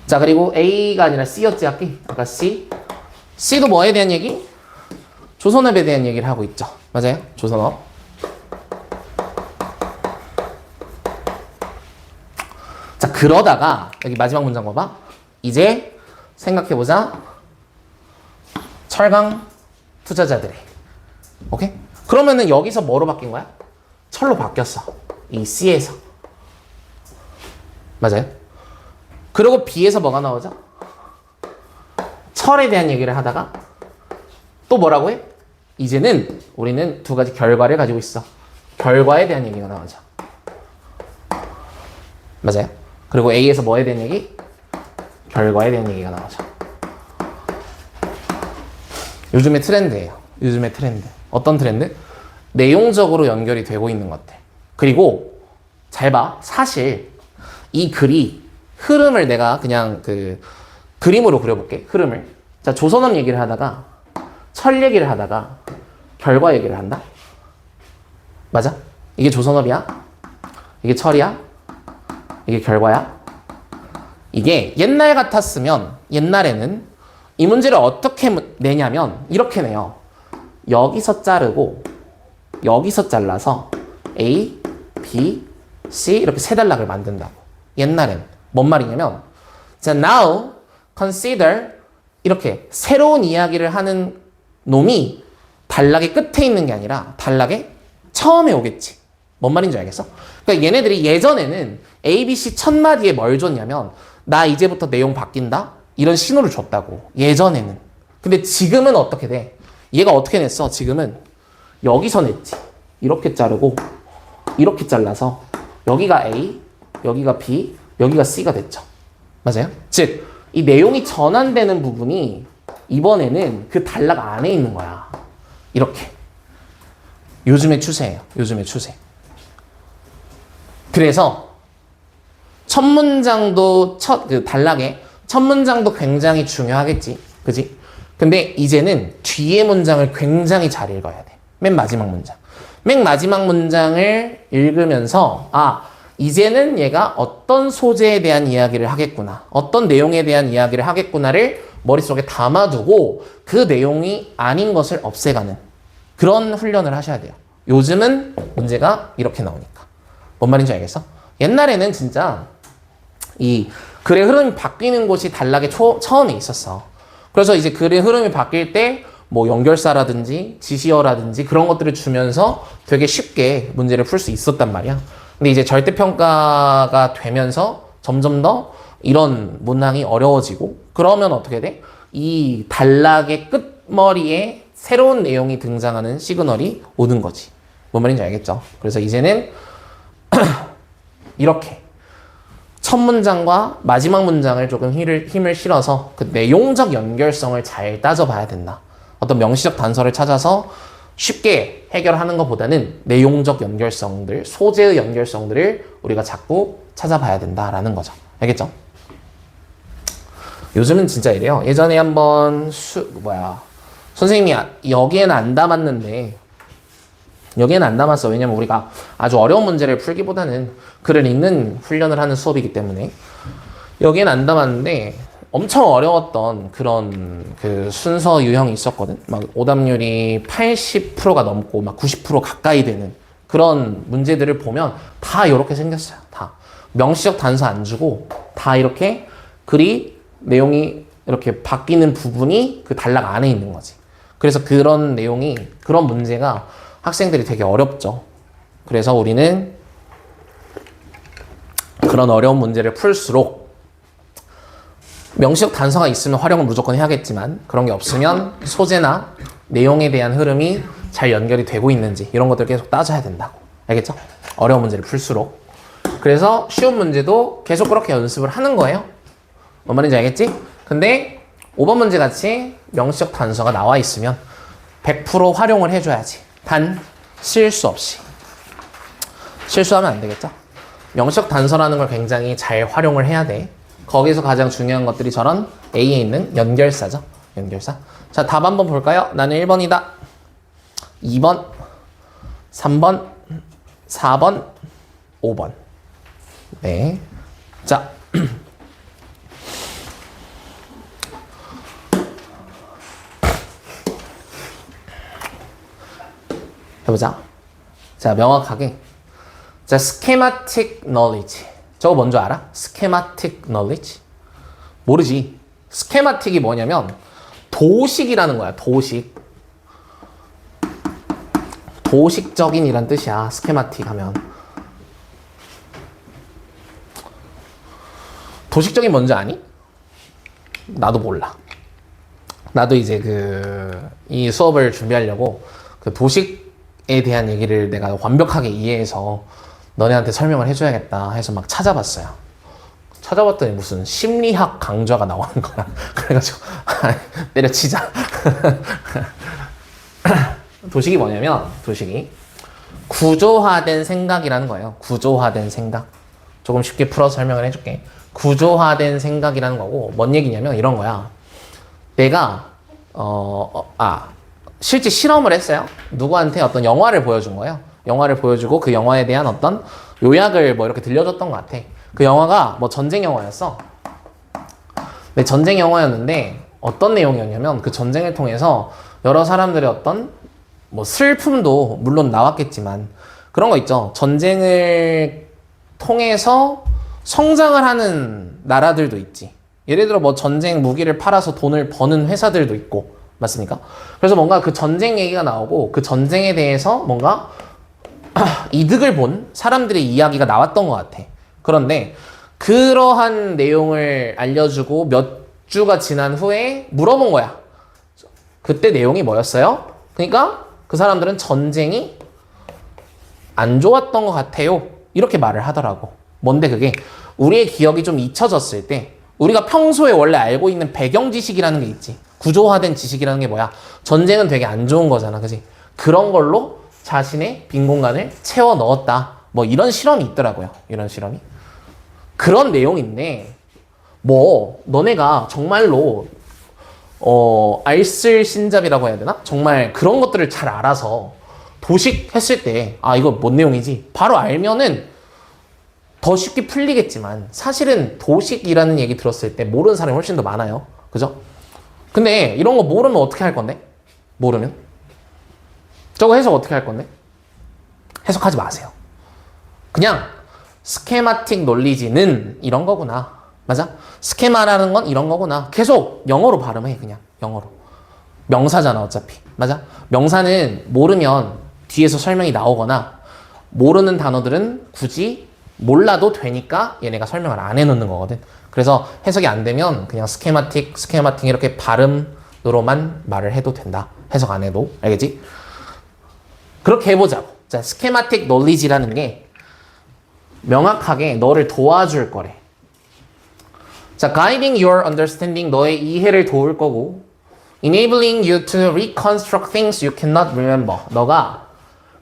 자, 그리고 A가 아니라 C였지, 아까 C. C도 뭐에 대한 얘기? 조선업에 대한 얘기를 하고 있죠. 맞아요? 조선업. 자, 그러다가 여기 마지막 문장 봐봐. 이제 생각해보자. 철강 투자자들의. 오케이? 그러면은 여기서 뭐로 바뀐 거야? 철로 바뀌었어. 이 C에서. 맞아요? 그리고 B에서 뭐가 나오죠? 철에 대한 얘기를 하다가 또 뭐라고 해? 이제는 우리는 두 가지 결과를 가지고 있어. 결과에 대한 얘기가 나오죠. 맞아요? 그리고 A에서 뭐에 대한 얘기? 결과에 대한 얘기가 나오죠. 요즘의 트렌드예요. 요즘의 트렌드. 어떤 트렌드? 내용적으로 연결이 되고 있는 것들. 그리고 잘 봐. 사실 이 글이 흐름을 내가 그냥 그 그림으로 그려볼게. 흐름을. 자, 조선업 얘기를 하다가 철 얘기를 하다가 결과 얘기를 한다. 맞아? 이게 조선업이야? 이게 철이야? 이게 결과야? 이게 옛날 같았으면 옛날에는 이 문제를 어떻게 내냐면 이렇게 내요. 여기서 자르고 여기서 잘라서 A, B, C 이렇게 세 단락을 만든다고. 옛날엔. 뭔 말이냐면 자, now consider 이렇게 새로운 이야기를 하는 놈이 단락의 끝에 있는 게 아니라 단락의 처음에 오겠지. 뭔 말인지 알겠어? 그러니까 얘네들이 예전에는 ABC 첫 마디에 뭘 줬냐면 나 이제부터 내용 바뀐다? 이런 신호를 줬다고. 예전에는. 근데 지금은 어떻게 돼? 얘가 어떻게 냈어? 지금은 여기서 냈지. 이렇게 자르고 이렇게 잘라서 여기가 A, 여기가 B, 여기가 C가 됐죠. 맞아요? 즉, 이 내용이 전환되는 부분이 이번에는 그 단락 안에 있는 거야. 이렇게. 요즘의 추세예요. 요즘의 추세. 그래서 첫 문장도 그 단락에 첫 문장도 굉장히 중요하겠지. 그지? 근데 이제는 뒤에 문장을 굉장히 잘 읽어야 돼. 맨 마지막 문장. 맨 마지막 문장을 읽으면서 이제는 얘가 어떤 소재에 대한 이야기를 하겠구나. 어떤 내용에 대한 이야기를 하겠구나를 머릿속에 담아두고 그 내용이 아닌 것을 없애가는 그런 훈련을 하셔야 돼요. 요즘은 문제가 이렇게 나오니까. 뭔 말인지 알겠어? 옛날에는 진짜 이 글의 흐름이 바뀌는 곳이 단락의 처음에 있었어. 그래서 이제 글의 흐름이 바뀔 때 뭐 연결사라든지 지시어라든지 그런 것들을 주면서 되게 쉽게 문제를 풀 수 있었단 말이야. 근데 이제 절대평가가 되면서 점점 더 이런 문항이 어려워지고 그러면 어떻게 돼? 이 단락의 끝머리에 새로운 내용이 등장하는 시그널이 오는 거지. 뭔 말인지 알겠죠? 그래서 이제는 이렇게 첫 문장과 마지막 문장을 조금 힘을 실어서 그 내용적 연결성을 잘 따져봐야 된다. 어떤 명시적 단서를 찾아서 쉽게 해결하는 것보다는 내용적 연결성들, 소재의 연결성들을 우리가 자꾸 찾아봐야 된다라는 거죠. 알겠죠? 요즘은 진짜 이래요. 예전에 한번 선생님이 여기에는 안 담았는데 여기에는 안 담았어. 왜냐면 우리가 아주 어려운 문제를 풀기보다는 글을 읽는 훈련을 하는 수업이기 때문에 여기에는 안 담았는데 엄청 어려웠던 그런 그 순서 유형이 있었거든. 막 오답률이 80%가 넘고 막 90% 가까이 되는 그런 문제들을 보면 다 이렇게 생겼어요. 다 명시적 단서 안 주고 다 이렇게 글이 내용이 이렇게 바뀌는 부분이 그 단락 안에 있는 거지. 그래서 그런 내용이 그런 문제가 학생들이 되게 어렵죠. 그래서 우리는 그런 어려운 문제를 풀수록 명시적 단서가 있으면 활용을 무조건 해야겠지만 그런 게 없으면 소재나 내용에 대한 흐름이 잘 연결이 되고 있는지 이런 것들 계속 따져야 된다고. 알겠죠? 어려운 문제를 풀수록. 그래서 쉬운 문제도 계속 그렇게 연습을 하는 거예요. 뭔 말인지 알겠지? 근데 5번 문제 같이 명시적 단서가 나와 있으면 100% 활용을 해줘야지. 단 실수 없이. 실수하면 안 되겠죠? 명시적 단서라는 걸 굉장히 잘 활용을 해야 돼. 거기서 가장 중요한 것들이 저런 A에 있는 연결사죠. 연결사. 자, 답 한번 볼까요? 나는 1번이다. 2번, 3번, 4번, 5번. 네. 자. 해보자. 자, 명확하게. 자, schematic knowledge. 저거 뭔지 알아? schematic knowledge? 모르지. schematic이 뭐냐면 도식이라는 거야. 도식. 도식적인이란 뜻이야. schematic 하면. 도식적인 뭔지 아니? 나도 몰라. 나도 이제 이 수업을 준비하려고 그 도식에 대한 얘기를 내가 완벽하게 이해해서 너네한테 설명을 해줘야겠다 해서 막 찾아봤어요. 찾아봤더니 무슨 심리학 강좌가 나오는 거야. 그래가지고 때려치자. 도식이 뭐냐면 도식이 구조화된 생각이라는 거예요. 구조화된 생각. 조금 쉽게 풀어서 설명을 해줄게. 구조화된 생각이라는 거고 뭔 얘기냐면 이런 거야. 내가 실제 실험을 했어요. 누구한테 어떤 영화를 보여준 거예요. 영화를 보여주고 그 영화에 대한 어떤 요약을 뭐 이렇게 들려줬던 것 같아. 그 영화가 뭐 전쟁 영화였어. 근데 전쟁 영화였는데 어떤 내용이었냐면 그 전쟁을 통해서 여러 사람들의 어떤 뭐 슬픔도 물론 나왔겠지만 그런 거 있죠. 전쟁을 통해서 성장을 하는 나라들도 있지. 예를 들어 뭐 전쟁 무기를 팔아서 돈을 버는 회사들도 있고, 맞습니까? 그래서 뭔가 그 전쟁 얘기가 나오고 그 전쟁에 대해서 뭔가 이득을 본 사람들의 이야기가 나왔던 것 같아. 그런데 그러한 내용을 알려주고 몇 주가 지난 후에 물어본 거야. 그때 내용이 뭐였어요? 그러니까 그 사람들은 전쟁이 안 좋았던 것 같아요. 이렇게 말을 하더라고. 뭔데 그게? 우리의 기억이 좀 잊혀졌을 때 우리가 평소에 원래 알고 있는 배경 지식이라는 게 있지. 구조화된 지식이라는 게 뭐야? 전쟁은 되게 안 좋은 거잖아. 그지? 그런 걸로 자신의 빈 공간을 채워 넣었다. 뭐 이런 실험이 있더라고요. 이런 실험이. 그런 내용인데 뭐 너네가 정말로 알쓸신잡이라고 해야 되나? 정말 그런 것들을 잘 알아서 도식 했을 때 이거 뭔 내용이지? 바로 알면은 더 쉽게 풀리겠지만 사실은 도식이라는 얘기 들었을 때 모르는 사람이 훨씬 더 많아요. 그죠? 근데 이런 거 모르면 어떻게 할 건데? 모르면? 저거 해석 어떻게 할 건데? 해석하지 마세요. 그냥 스케마틱 논리지는 이런 거구나. 맞아? 스케마라는 건 이런 거구나. 계속 영어로 발음해. 그냥 영어로. 명사잖아 어차피. 맞아? 명사는 모르면 뒤에서 설명이 나오거나 모르는 단어들은 굳이 몰라도 되니까 얘네가 설명을 안 해놓는 거거든. 그래서 해석이 안 되면 그냥 스케마틱 이렇게 발음으로만 말을 해도 된다. 해석 안 해도. 알겠지? 그렇게 해보자고. 자, 스케마틱 논리지라는 게 명확하게 너를 도와줄 거래. 자, guiding your understanding, 너의 이해를 도울 거고, enabling you to reconstruct things you cannot remember, 너가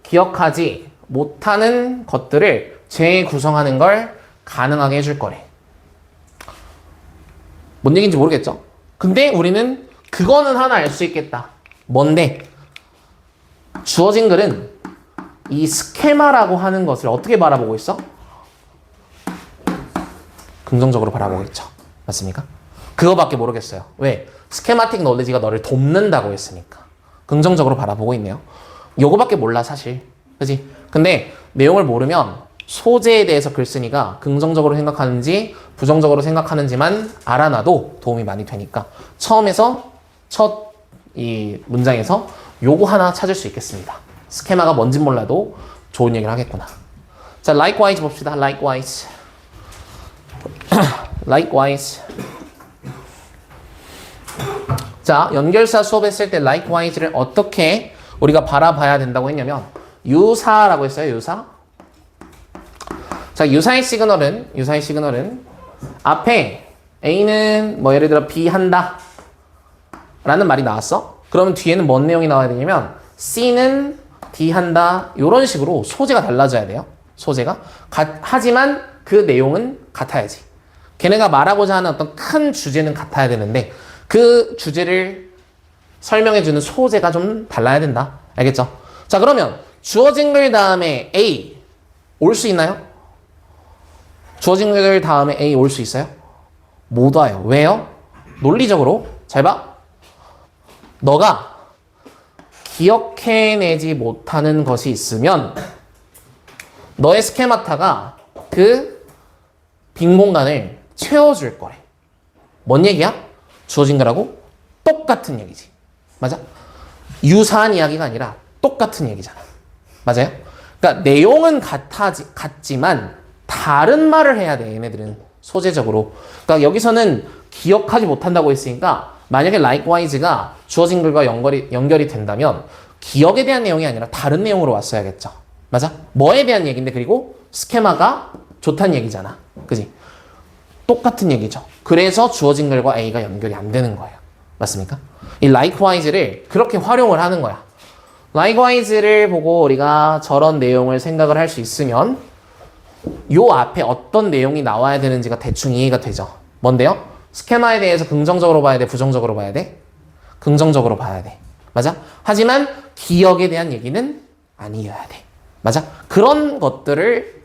기억하지 못하는 것들을 재구성하는 걸 가능하게 해줄 거래. 뭔 얘기인지 모르겠죠? 근데 우리는 그거는 하나 알 수 있겠다. 뭔데? 주어진 글은 이 스케마라고 하는 것을 어떻게 바라보고 있어? 긍정적으로 바라보고 있죠. 맞습니까? 그거밖에 모르겠어요. 왜? 스케마틱 놀리지가 너를 돕는다고 했으니까. 긍정적으로 바라보고 있네요. 요거밖에 몰라 사실. 그치? 근데 내용을 모르면 소재에 대해서 글 쓰니까 긍정적으로 생각하는지 부정적으로 생각하는지만 알아놔도 도움이 많이 되니까 처음에서 첫 이 문장에서 요거 하나 찾을 수 있겠습니다. 스케마가 뭔진 몰라도 좋은 얘기를 하겠구나. 자, likewise 봅시다. likewise. likewise. 자, 연결사 수업했을 때 likewise를 어떻게 우리가 바라봐야 된다고 했냐면 유사라고 했어요. 유사. 자, 유사의 시그널은 앞에 A는 뭐 예를 들어 B 한다 라는 말이 나왔어. 그러면 뒤에는 뭔 내용이 나와야 되냐면 C는 D 한다 이런 식으로 소재가 달라져야 돼요. 소재가. 하지만 그 내용은 같아야지. 걔네가 말하고자 하는 어떤 큰 주제는 같아야 되는데 그 주제를 설명해주는 소재가 좀 달라야 된다. 알겠죠? 자, 그러면 주어진 글 다음에 A 올 수 있나요? 주어진 글 다음에 A 올 수 있어요? 못 와요. 왜요? 논리적으로 잘 봐. 너가 기억해내지 못하는 것이 있으면 너의 스케마타가 그 빈 공간을 채워줄 거래. 뭔 얘기야? 주어진 거라고 똑같은 얘기지. 맞아? 유사한 이야기가 아니라 똑같은 얘기잖아. 맞아요? 그러니까 내용은 같지만 다른 말을 해야 돼. 얘네들은 소재적으로. 그러니까 여기서는 기억하지 못한다고 했으니까 만약에 likewise가 주어진 글과 연결이 된다면 기억에 대한 내용이 아니라 다른 내용으로 왔어야겠죠. 맞아? 뭐에 대한 얘기인데 그리고 스케마가 좋다는 얘기잖아. 그지? 똑같은 얘기죠. 그래서 주어진 글과 A가 연결이 안 되는 거예요. 맞습니까? 이 likewise를 그렇게 활용을 하는 거야. likewise를 보고 우리가 저런 내용을 생각을 할 수 있으면 요 앞에 어떤 내용이 나와야 되는지가 대충 이해가 되죠. 뭔데요? 스케마에 대해서 긍정적으로 봐야 돼? 부정적으로 봐야 돼? 긍정적으로 봐야 돼. 맞아? 하지만 기억에 대한 얘기는 아니어야 돼. 맞아? 그런 것들을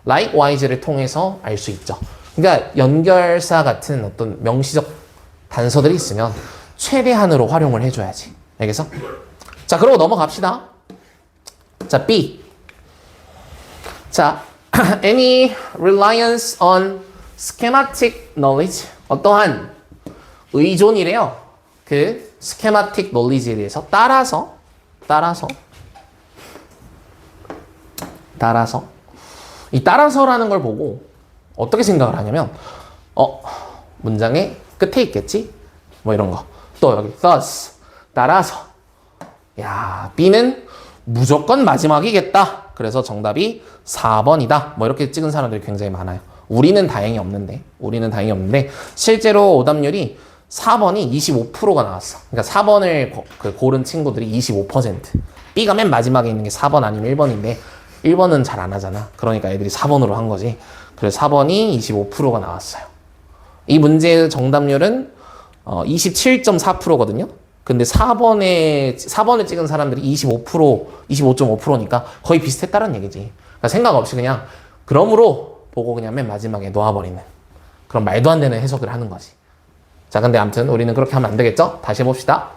likewise를 통해서 알 수 있죠. 그러니까 연결사 같은 어떤 명시적 단서들이 있으면 최대한으로 활용을 해줘야지. 알겠어? 자, 그러고 넘어갑시다. 자, B. 자, Any reliance on schematic knowledge. 어떠한 의존이래요. 그 schematic knowledge에 대해서 따라서 이 따라서라는 걸 보고 어떻게 생각을 하냐면 문장의 끝에 있겠지? 뭐 이런 거. 또 여기 thus 따라서 야 B는 무조건 마지막이겠다. 그래서 정답이 4번이다. 뭐 이렇게 찍은 사람들이 굉장히 많아요. 우리는 다행히 없는데 실제로 오답률이 4번이 25%가 나왔어. 그러니까 4번을 고른 친구들이 25%. B가 맨 마지막에 있는 게 4번 아니면 1번인데 1번은 잘 안 하잖아. 그러니까 애들이 4번으로 한 거지. 그래서 4번이 25%가 나왔어요. 이 문제의 정답률은 27.4%거든요. 근데 4번을 찍은 사람들이 25.5%니까 거의 비슷했다는 얘기지. 그러니까 생각 없이 그냥 그러므로 보고 그냥 맨 마지막에 놓아버리는 그런 말도 안 되는 해석을 하는 거지. 자, 근데 아무튼 우리는 그렇게 하면 안 되겠죠? 다시 해봅시다.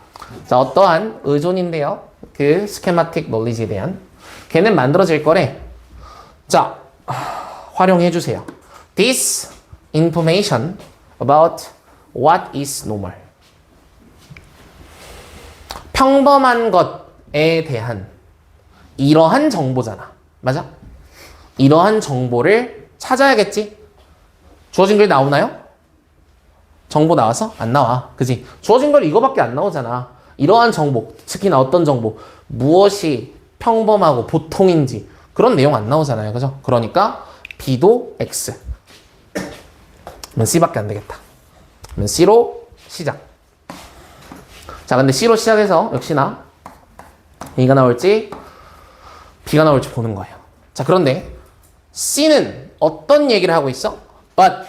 자, 어떠한 의존인데요. 그 스케마틱 놀리지에 대한 걔는 만들어질 거래. 자, 활용해 주세요. This information about what is normal. 평범한 것에 대한 이러한 정보잖아. 맞아? 이러한 정보를 찾아야겠지? 주어진 글 나오나요? 정보 나와서? 안 나와. 그지? 주어진 글 이거밖에 안 나오잖아. 이러한 정보, 특히나 어떤 정보, 무엇이 평범하고 보통인지 그런 내용 안 나오잖아요. 그죠? 그러니까 B도 X. 그러면 C밖에 안 되겠다. 그러면 C로 시작. 자, 근데 C로 시작해서 역시나 A가 나올지 B가 나올지 보는 거예요. 자, 그런데 C는 어떤 얘기를 하고 있어? But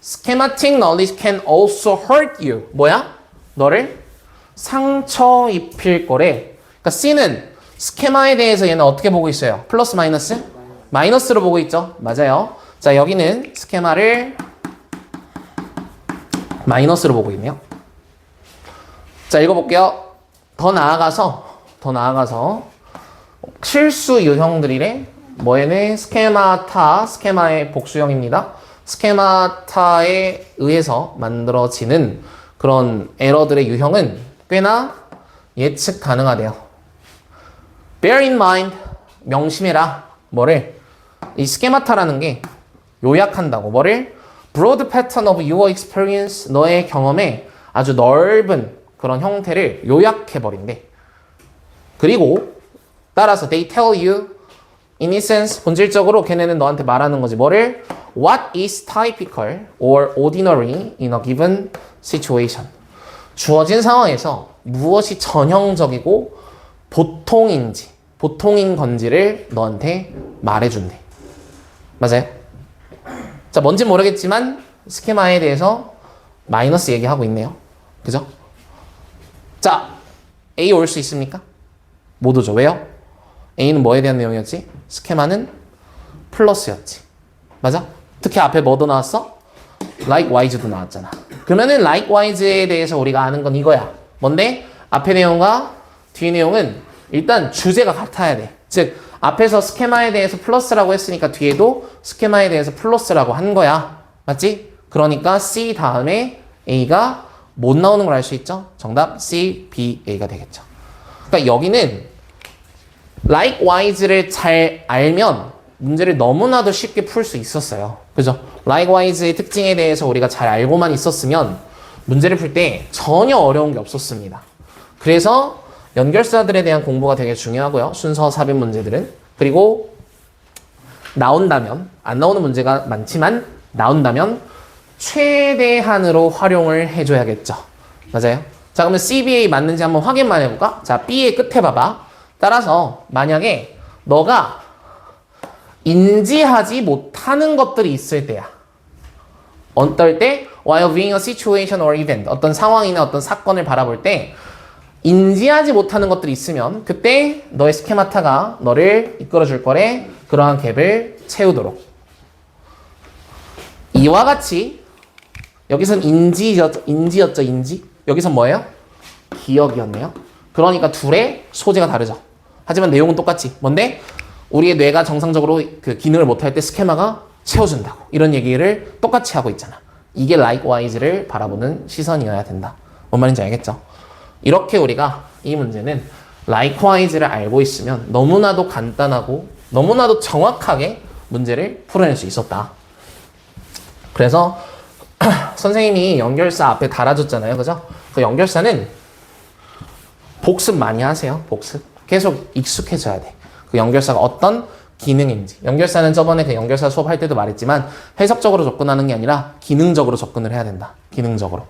schematic knowledge can also hurt you. 뭐야? 너를 상처 입힐 거래. 그러니까 C는 스케마에 대해서 얘는 어떻게 보고 있어요? 플러스 마이너스? 마이너스로 보고 있죠? 맞아요. 자, 여기는 스케마를 마이너스로 보고 있네요. 자, 읽어볼게요. 더 나아가서 실수 유형들이래. 뭐에는 스케마타, 스케마의 복수형입니다. 스케마타에 의해서 만들어지는 그런 에러들의 유형은 꽤나 예측 가능하대요. Bear in mind, 명심해라. 뭐를? 이 스케마타라는 게 요약한다고. 뭐를? Broad pattern of your experience, 너의 경험에 아주 넓은 그런 형태를 요약해버린대. 그리고 따라서 they tell you, in essence, 본질적으로 걔네는 너한테 말하는 거지. 뭐를? What is typical or ordinary in a given situation? 주어진 상황에서 무엇이 전형적이고 보통인 건지를 너한테 말해준대. 맞아요? 자, 뭔지 모르겠지만 스케마에 대해서 마이너스 얘기하고 있네요. 그죠? 자, A 올 수 있습니까? 못 오죠. 왜요? A는 뭐에 대한 내용이었지? 스케마는 플러스였지. 맞아? 특히 앞에 뭐도 나왔어? Likewise도 나왔잖아. 그러면은 likewise에 대해서 우리가 아는 건 이거야. 뭔데? 앞의 내용과 뒤의 내용은 일단 주제가 같아야 돼. 즉 앞에서 스케마에 대해서 플러스라고 했으니까 뒤에도 스케마에 대해서 플러스라고 한 거야. 맞지? 그러니까 C 다음에 A가 못 나오는 걸 알 수 있죠? 정답 C, B, A가 되겠죠. 그러니까 여기는 likewise를 잘 알면 문제를 너무나도 쉽게 풀 수 있었어요. 그죠? likewise의 특징에 대해서 우리가 잘 알고만 있었으면 문제를 풀 때 전혀 어려운 게 없었습니다. 그래서 연결사들에 대한 공부가 되게 중요하고요. 순서 삽입 문제들은. 그리고 나온다면, 안 나오는 문제가 많지만 나온다면 최대한으로 활용을 해줘야겠죠. 맞아요? 자, 그러면 CBA 맞는지 한번 확인만 해볼까? 자, B의 끝에 봐봐. 따라서 만약에 너가 인지하지 못하는 것들이 있을 때야. 어떨 때? While viewing a situation or event. 어떤 상황이나 어떤 사건을 바라볼 때 인지하지 못하는 것들이 있으면 그때 너의 스케마타가 너를 이끌어줄 거래. 그러한 갭을 채우도록. 이와 같이 여기선 인지였죠. 여기선 뭐예요? 기억이었네요. 그러니까 둘의 소재가 다르죠. 하지만 내용은 똑같지. 뭔데? 우리의 뇌가 정상적으로 그 기능을 못할 때 스케마가 채워준다고. 이런 얘기를 똑같이 하고 있잖아. 이게 likewise를 바라보는 시선이어야 된다. 뭔 말인지 알겠죠? 이렇게 우리가 이 문제는 likewise를 알고 있으면 너무나도 간단하고 너무나도 정확하게 문제를 풀어낼 수 있었다. 그래서 선생님이 연결사 앞에 달아줬잖아요. 그죠? 그 연결사는 복습 많이 하세요. 복습. 계속 익숙해져야 돼. 그 연결사가 어떤 기능인지. 연결사는 저번에 그 연결사 수업할 때도 말했지만 해석적으로 접근하는 게 아니라 기능적으로 접근을 해야 된다. 기능적으로.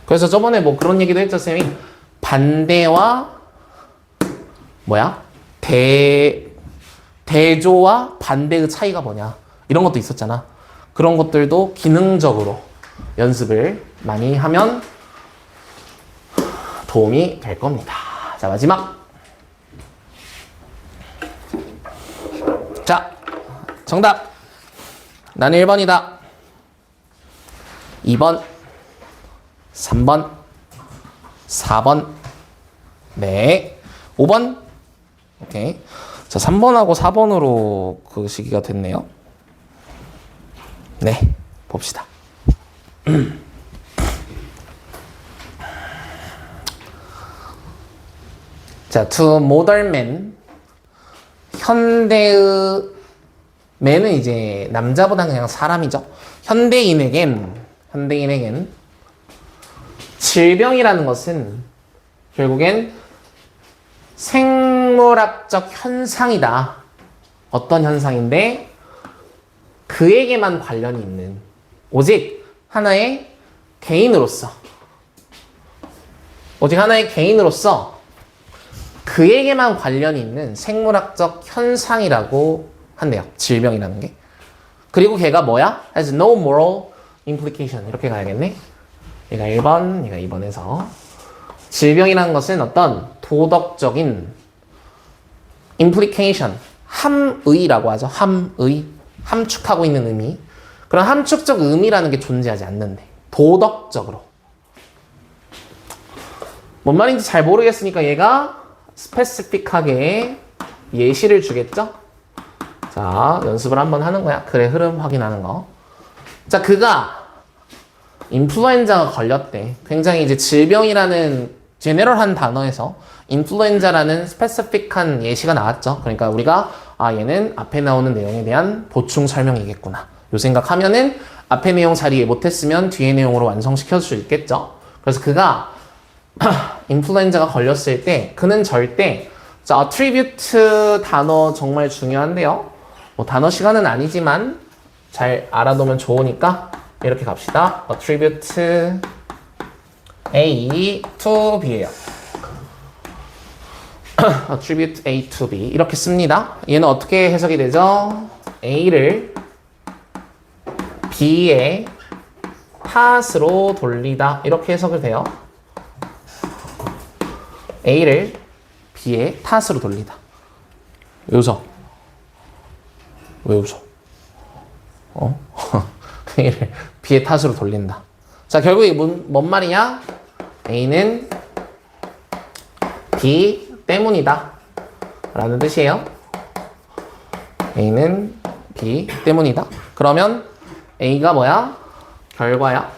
그래서 저번에 뭐 그런 얘기도 했죠, 쌤이. 반대와 대조와 반대의 차이가 뭐냐. 이런 것도 있었잖아. 그런 것들도 기능적으로 연습을 많이 하면 도움이 될 겁니다. 자, 마지막. 자, 정답. 나는 1번이다. 2번, 3번, 4번, 네, 5번. 오케이. 자, 3번하고 4번으로 그 시기가 됐네요. 네, 봅시다. 자, to modern man. 현대의 man은 이제 남자보다 그냥 사람이죠. 현대인에겐 질병이라는 것은 결국엔 생물학적 현상이다. 어떤 현상인데 그에게만 관련이 있는 오직 하나의 개인으로서 그에게만 관련이 있는 생물학적 현상이라고 한대요. 질병이라는 게. 그리고 걔가 뭐야? has no moral implication. 이렇게 가야겠네. 얘가 1번, 얘가 2번에서. 질병이라는 것은 어떤 도덕적인 implication, 함의라고 하죠. 함의. 함축하고 있는 의미. 그런 함축적 의미라는 게 존재하지 않는데. 도덕적으로. 뭔 말인지 잘 모르겠으니까 얘가 스페시픽하게 예시를 주겠죠? 자, 연습을 한번 하는 거야. 글의 흐름 확인하는 거. 자, 그가 인플루엔자가 걸렸대. 굉장히 이제 질병이라는 제네럴한 단어에서 인플루엔자라는 스페시픽한 예시가 나왔죠. 그러니까 우리가 얘는 앞에 나오는 내용에 대한 보충 설명이겠구나. 요 생각하면은 앞에 내용 잘 이해 못했으면 뒤에 내용으로 완성시켜 줄 수 있겠죠. 그래서 그가 인플루엔자가 걸렸을 때 그는 절대 자, attribute 단어 정말 중요한데요. 뭐 단어 시간은 아니지만 잘 알아두면 좋으니까 이렇게 갑시다. attribute A to B예요. attribute A to B 이렇게 씁니다. 얘는 어떻게 해석이 되죠? A를 B의 탓으로 돌리다 이렇게 해석이 돼요. A를 B의 탓으로 돌리다. 왜 웃어? 왜 웃어? A를 B의 탓으로 돌린다. 자, 결국 이게 뭔 말이냐? A는 B 때문이다 라는 뜻이에요. A는 B 때문이다. 그러면 A가 뭐야? 결과야.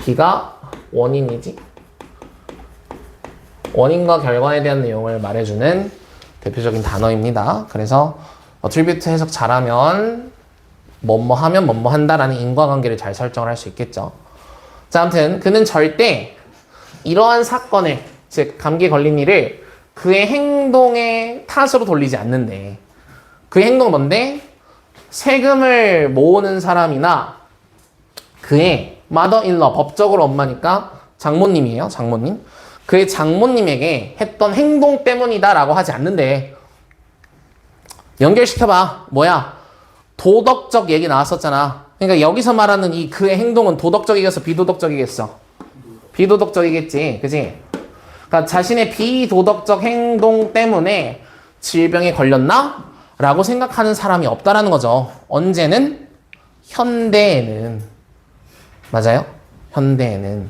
B가 원인이지. 원인과 결과에 대한 내용을 말해주는 대표적인 단어입니다. 그래서 attribute 해석 잘하면 뭐뭐 하면 뭐뭐 한다라는 인과관계를 잘 설정을 할 수 있겠죠. 자, 아무튼 그는 절대 이러한 사건을, 즉 감기에 걸린 일을 그의 행동의 탓으로 돌리지 않는데, 그의 행동은 뭔데? 세금을 모으는 사람이나 그의 mother-in-law, 법적으로 엄마니까 장모님이에요. 장모님. 그의 장모님에게 했던 행동 때문이다 라고 하지 않는데, 연결시켜봐. 뭐야? 도덕적 얘기 나왔었잖아. 그러니까 여기서 말하는 이 그의 행동은 도덕적이겠어? 비도덕적이겠어? 비도덕적이겠지. 그지? 그러니까 자신의 비도덕적 행동 때문에 질병에 걸렸나? 라고 생각하는 사람이 없다라는 거죠. 언제는? 현대에는. 맞아요? 현대에는.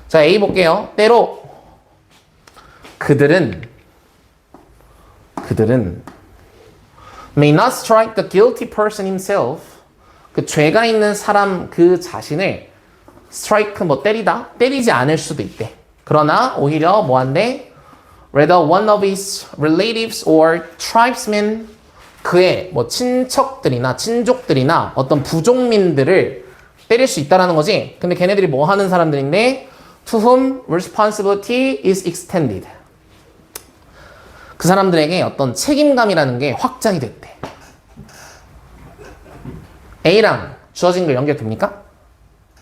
자, A 볼게요. 때로 그들은 그들은 may not strike the guilty person himself. 그 죄가 있는 사람 그 자신을 strike 뭐 때리지 않을 수도 있대. 그러나 오히려 뭐한데? Rather one of his relatives or tribesmen 그의 뭐 친척들이나 친족들이나 어떤 부족민들을 때릴 수 있다라는 거지. 근데 걔네들이 뭐 하는 사람들인데 to whom responsibility is extended. 그 사람들에게 어떤 책임감이라는 게 확장이 됐대. A랑 주어진 글 연결됩니까?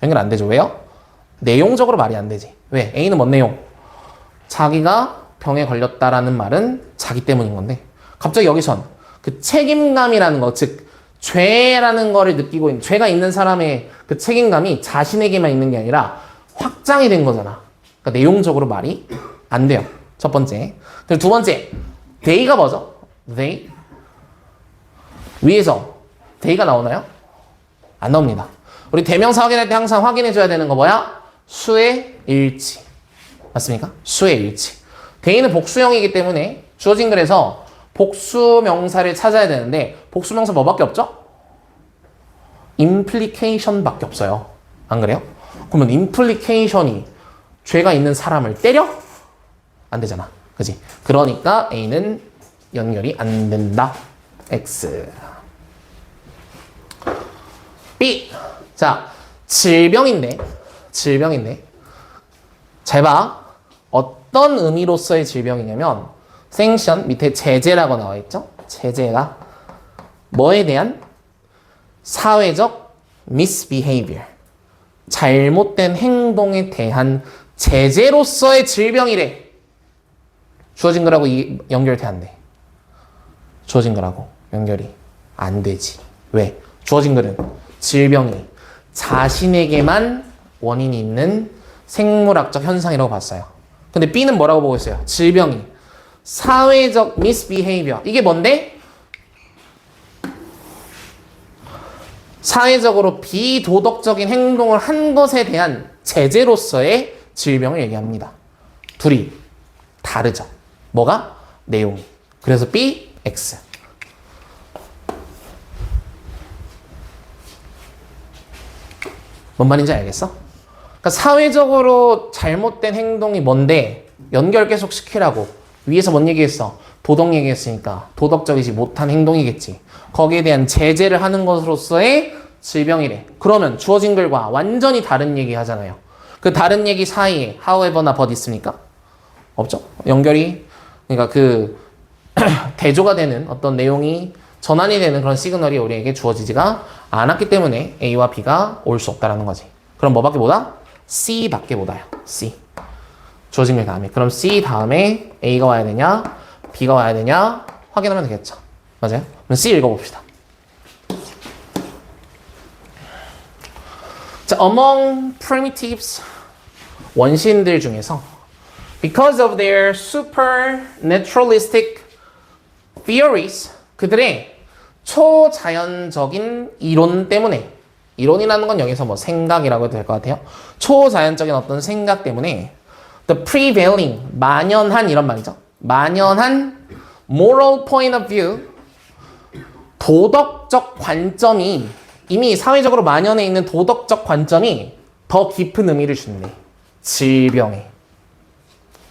연결 안 되죠. 왜요? 내용적으로 말이 안 되지. 왜? A는 뭔 내용? 자기가 병에 걸렸다라는 말은 자기 때문인 건데 갑자기 여기선 그 책임감이라는 거, 즉 죄라는 거를 느끼고 있는 죄가 있는 사람의 그 책임감이 자신에게만 있는 게 아니라 확장이 된 거잖아. 그러니까 내용적으로 말이 안 돼요. 첫 번째. 그리고 두 번째, they가 뭐죠? they. 위에서 they가 나오나요? 안 나옵니다. 우리 대명사 확인할 때 항상 확인해줘야 되는 거 뭐야? 수의 일치. 맞습니까? 수의 일치. they는 복수형이기 때문에 주어진 글에서 복수명사를 찾아야 되는데 복수명사 뭐밖에 없죠? implication밖에 없어요. 안 그래요? 그러면 implication이 죄가 있는 사람을 때려? 안 되잖아. 그지? 그러니까 A는 연결이 안 된다. X. B. 자, 질병인데 잘 봐. 어떤 의미로서의 질병이냐면 생션 밑에 제재라고 나와 있죠? 제재가 뭐에 대한? 사회적 misbehavior. 잘못된 행동에 대한 제재로서의 질병이래. 주어진 거라고 연결돼 안 돼. 주어진 거라고 연결이 안 되지. 왜? 주어진 거는 질병이 자신에게만 원인이 있는 생물학적 현상이라고 봤어요. 근데 B는 뭐라고 보고 있어요? 질병이 사회적 misbehavior. 이게 뭔데? 사회적으로 비도덕적인 행동을 한 것에 대한 제재로서의 질병을 얘기합니다. 둘이 다르죠. 뭐가? 내용이. 그래서 B, X. 뭔 말인지 알겠어? 그러니까 사회적으로 잘못된 행동이 뭔데 연결 계속 시키라고 위에서 뭔 얘기했어? 도덕 얘기했으니까 도덕적이지 못한 행동이겠지. 거기에 대한 제재를 하는 것으로서의 질병이래. 그러면 주어진 글과 완전히 다른 얘기 하잖아요. 그 다른 얘기 사이에 however나 but 있습니까? 없죠. 연결이 그러니까 그 대조가 되는 어떤 내용이 전환이 되는 그런 시그널이 우리에게 주어지지가 않았기 때문에 A와 B가 올 수 없다라는 거지. 그럼 뭐밖에 못하? C밖에 못와요. C. 주어진 글 다음에. 그럼 C 다음에 A가 와야 되냐? B가 와야 되냐? 확인하면 되겠죠. 맞아요? 그럼 C 읽어봅시다. 자, among primitives, 원시인들 중에서 because of their supernaturalistic theories, 그들의 초자연적인 이론 때문에, 이론이라는 건 여기서 뭐 생각이라고 해도 될 것 같아요. 초자연적인 어떤 생각 때문에 the prevailing, 만연한 이런 말이죠. 만연한 moral point of view, 도덕적 관점이 이미 사회적으로 만연해 있는 도덕적 관점이 더 깊은 의미를 준대. 질병에.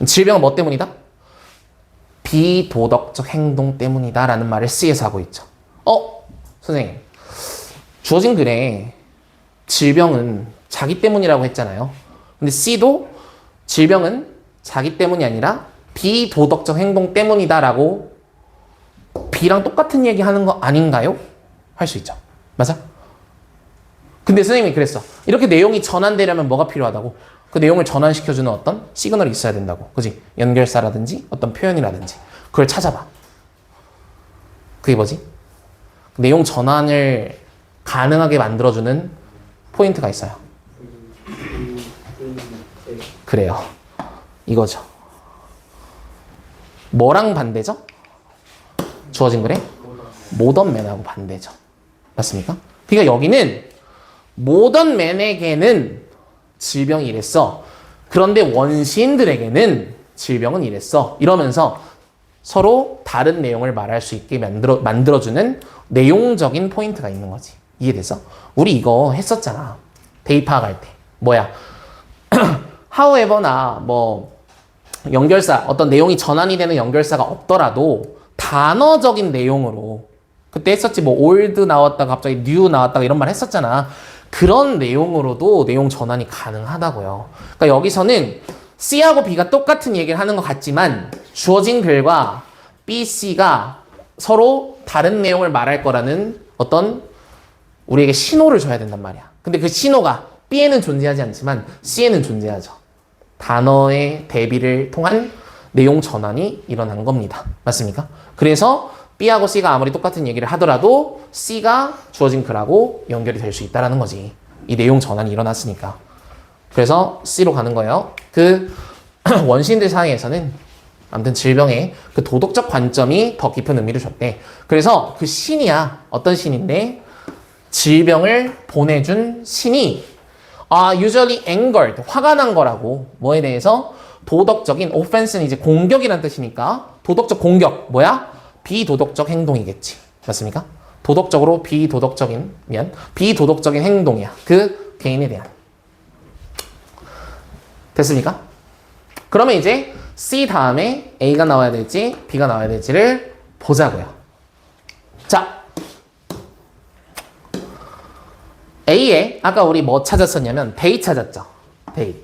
질병은 뭐 때문이다? 비도덕적 행동 때문이다 라는 말을 C에서 하고 있죠. 선생님. 주어진 글에 질병은 자기 때문이라고 했잖아요. 근데 C도 질병은 자기 때문이 아니라 비도덕적 행동 때문이다 라고 B랑 똑같은 얘기 하는 거 아닌가요? 할 수 있죠. 맞아? 근데 선생님이 그랬어. 이렇게 내용이 전환되려면 뭐가 필요하다고? 그 내용을 전환시켜주는 어떤 시그널이 있어야 된다고. 그지? 연결사라든지 어떤 표현이라든지. 그걸 찾아봐. 그게 뭐지? 내용 전환을 가능하게 만들어주는 포인트가 있어요. 그래요. 이거죠. 뭐랑 반대죠? 주어진 글에 모던맨하고 반대죠. 맞습니까? 그러니까 여기는 모던맨에게는 질병이 이랬어. 그런데 원시인들에게는 질병은 이랬어. 이러면서 서로 다른 내용을 말할 수 있게 만들어주는 내용적인 포인트가 있는 거지. 이해됐어? 우리 이거 했었잖아. 대입학할 때. 뭐야? however나 뭐 연결사, 어떤 내용이 전환이 되는 연결사가 없더라도 단어적인 내용으로 그때 했었지. 뭐 old 나왔다가 갑자기 new 나왔다가 이런 말 했었잖아. 그런 내용으로도 내용 전환이 가능하다고요. 그러니까 여기서는 C하고 B가 똑같은 얘기를 하는 것 같지만 주어진 글과 B, C가 서로 다른 내용을 말할 거라는 어떤 우리에게 신호를 줘야 된단 말이야. 근데 그 신호가 B에는 존재하지 않지만 C에는 존재하죠. 단어의 대비를 통한 내용 전환이 일어난 겁니다. 맞습니까? 그래서 B하고 C가 아무리 똑같은 얘기를 하더라도 C가 주어진 글하고 연결이 될 수 있다는 거지. 이 내용 전환이 일어났으니까. 그래서 C로 가는 거예요. 그 원시인들 사이에서는 아무튼 질병의 그 도덕적 관점이 더 깊은 의미를 줬대. 그래서 그 신이야. 어떤 신인데 질병을 보내준 신이 usually angered, 화가 난 거라고. 뭐에 대해서? 도덕적인, offense는 이제 공격이란 뜻이니까 도덕적 공격, 뭐야? 비도덕적 행동이겠지. 맞습니까? 도덕적으로 비도덕적인 행동이야. 그 개인에 대한. 됐습니까? 그러면 이제 C 다음에 A가 나와야 될지 B가 나와야 될지를 보자고요. 자, A에 아까 우리 뭐 찾았었냐면 they 찾았죠. they.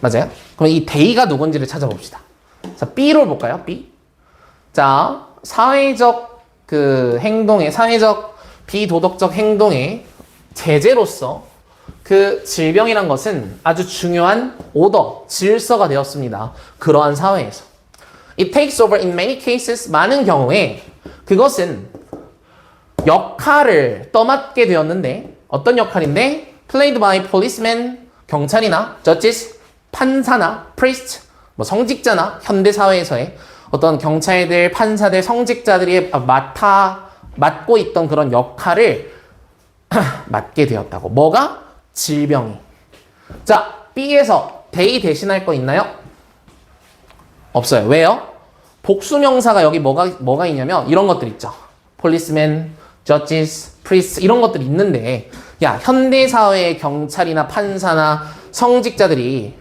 맞아요? 그럼 이 they가 누군지를 찾아봅시다. 자, B로 볼까요? B. 자, 사회적 비도덕적 행동의 제재로서 그 질병이란 것은 아주 중요한 오더, 질서가 되었습니다. 그러한 사회에서. It takes over in many cases, 많은 경우에 그것은 역할을 떠맡게 되었는데 어떤 역할인데? Played by policemen, 경찰이나 judges, 판사나 priest, 뭐 성직자나 현대사회에서의 어떤 경찰들, 판사들, 성직자들이 맡고 있던 그런 역할을 맡게 되었다고. 뭐가? 질병이. 자, B에서 they 대신할 거 있나요? 없어요. 왜요? 복수명사가 여기 뭐가 있냐면 이런 것들 있죠. policemen, judges, priests 이런 것들이 있는데 야, 현대사회의 경찰이나 판사나 성직자들이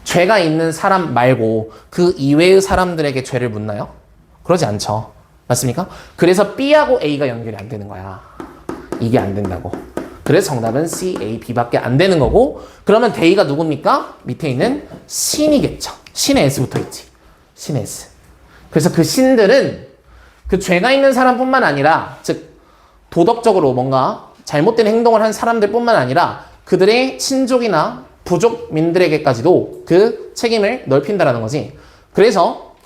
죄가 있는 사람 말고 그 이외의 사람들에게 죄를 묻나요? 그러지 않죠. 맞습니까? 그래서 B하고 A가 연결이 안 되는 거야. 이게 안 된다고. 그래서 정답은 C, A, B밖에 안 되는 거고 그러면 they가 누굽니까? 밑에 있는 신이겠죠. 신의 S 붙어있지. 신의 S. 그래서 그 신들은 그 죄가 있는 사람뿐만 아니라 즉 도덕적으로 뭔가 잘못된 행동을 한 사람들뿐만 아니라 그들의 친족이나 부족민들에게까지도 그 책임을 넓힌다라는 거지. 그래서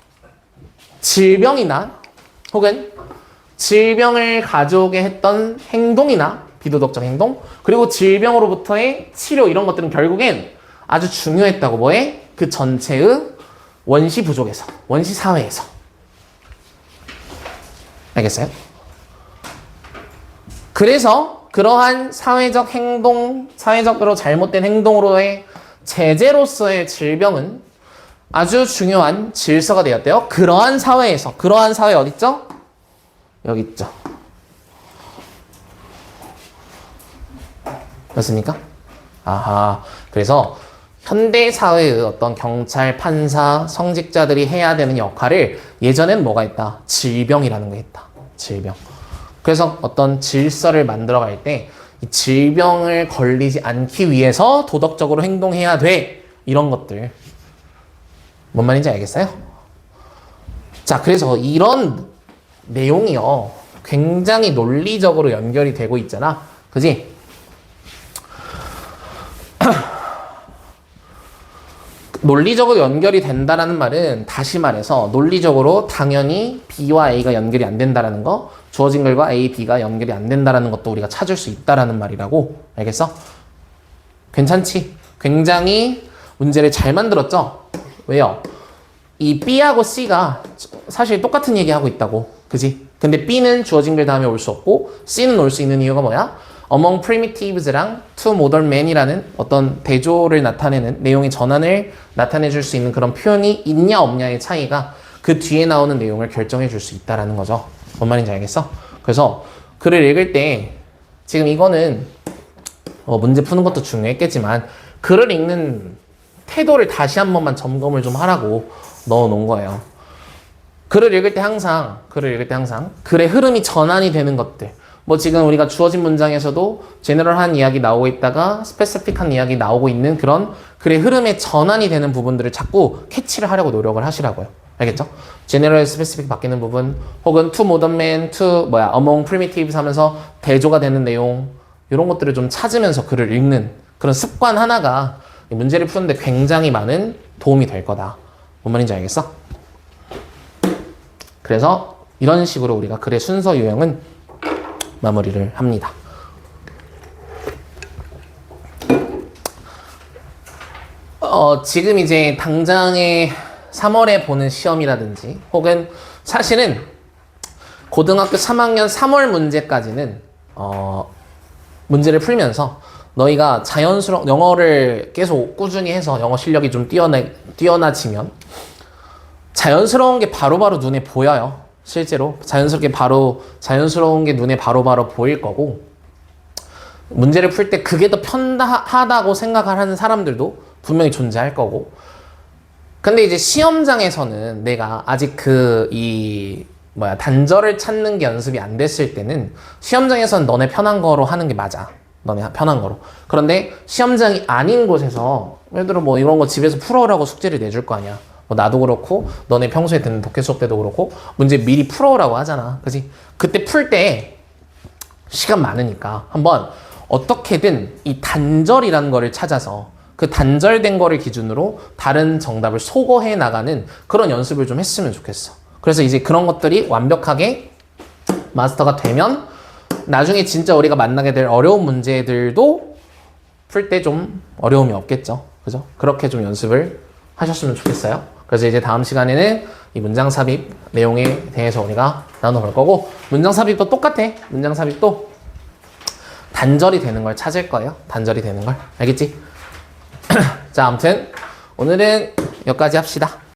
질병이나 혹은 질병을 가져오게 했던 행동이나 비도덕적 행동 그리고 질병으로부터의 치료 이런 것들은 결국엔 아주 중요했다고. 뭐에? 그 전체의 원시 부족에서 원시 사회에서. 알겠어요? 그래서 그러한 사회적 행동, 사회적으로 잘못된 행동으로의 제재로서의 질병은 아주 중요한 질서가 되었대요. 그러한 사회에서. 그러한 사회 어딨죠? 여기 있죠. 맞습니까? 아하. 그래서 현대 사회의 어떤 경찰, 판사, 성직자들이 해야 되는 역할을 예전엔 뭐가 있다? 질병이라는 게 있다. 질병. 그래서 어떤 질서를 만들어갈 때 이 질병을 걸리지 않기 위해서 도덕적으로 행동해야 돼. 이런 것들. 뭔 말인지 알겠어요? 자, 그래서 이런 내용이요. 굉장히 논리적으로 연결이 되고 있잖아. 그지? 논리적으로 연결이 된다라는 말은 다시 말해서 논리적으로 당연히 B와 A가 연결이 안 된다라는 거, 주어진 글과 A, B가 연결이 안 된다라는 것도 우리가 찾을 수 있다라는 말이라고. 알겠어? 괜찮지? 굉장히 문제를 잘 만들었죠? 왜요? 이 B하고 C가 사실 똑같은 얘기하고 있다고. 그지? 근데 B는 주어진 글 다음에 올 수 없고 C는 올 수 있는 이유가 뭐야? among primitives랑 to modern man이라는 어떤 대조를 나타내는 내용의 전환을 나타내 줄 수 있는 그런 표현이 있냐 없냐의 차이가 그 뒤에 나오는 내용을 결정해 줄 수 있다라는 거죠. 뭔 말인지 알겠어? 그래서 글을 읽을 때 지금 이거는 문제 푸는 것도 중요했겠지만 글을 읽는 태도를 다시 한 번만 점검을 좀 하라고 넣어 놓은 거예요. 글을 읽을 때 항상 글의 흐름이 전환이 되는 것들, 뭐 지금 우리가 주어진 문장에서도 제너럴한 이야기 나오고 있다가 스페시픽한 이야기 나오고 있는 그런 글의 흐름의 전환이 되는 부분들을 자꾸 캐치를 하려고 노력을 하시라고요. 알겠죠? 제너럴 스페시픽 바뀌는 부분, 혹은 to modern man, to among primitives 하면서 대조가 되는 내용, 이런 것들을 좀 찾으면서 글을 읽는 그런 습관 하나가 문제를 푸는데 굉장히 많은 도움이 될 거다. 뭔 말인지 알겠어? 그래서 이런 식으로 우리가 글의 순서 유형은 마무리를 합니다. 지금 이제 당장의 3월에 보는 시험이라든지 혹은 사실은 고등학교 3학년 3월 문제까지는 문제를 풀면서 너희가 자연스러운 영어를 계속 꾸준히 해서 영어 실력이 좀 뛰어나지면 자연스러운 게 바로바로 눈에 보여요. 실제로 자연스러운 게 눈에 바로바로 보일 거고, 문제를 풀 때 그게 더 편하다고 생각하는 사람들도 분명히 존재할 거고. 근데 이제 시험장에서는 내가 아직 단절을 찾는 게 연습이 안 됐을 때는 시험장에서는 너네 편한 거로 하는 게 맞아. 너네 편한 거로. 그런데 시험장이 아닌 곳에서 예를 들어 뭐 이런 거 집에서 풀어오라고 숙제를 내줄 거 아니야. 뭐 나도 그렇고 너네 평소에 듣는 독해 수업 때도 그렇고 문제 미리 풀어오라고 하잖아. 그치? 그때 풀 때 시간 많으니까 한번 어떻게든 이 단절이라는 거를 찾아서 그 단절된 거를 기준으로 다른 정답을 소거해 나가는 그런 연습을 좀 했으면 좋겠어. 그래서 이제 그런 것들이 완벽하게 마스터가 되면 나중에 진짜 우리가 만나게 될 어려운 문제들도 풀 때 좀 어려움이 없겠죠. 그죠? 그렇게 좀 연습을 하셨으면 좋겠어요. 그래서 이제 다음 시간에는 이 문장 삽입 내용에 대해서 우리가 나눠볼 거고, 문장 삽입도 똑같아. 문장 삽입도 단절이 되는 걸 찾을 거예요. 단절이 되는 걸. 알겠지? 자, 아무튼 오늘은 여기까지 합시다.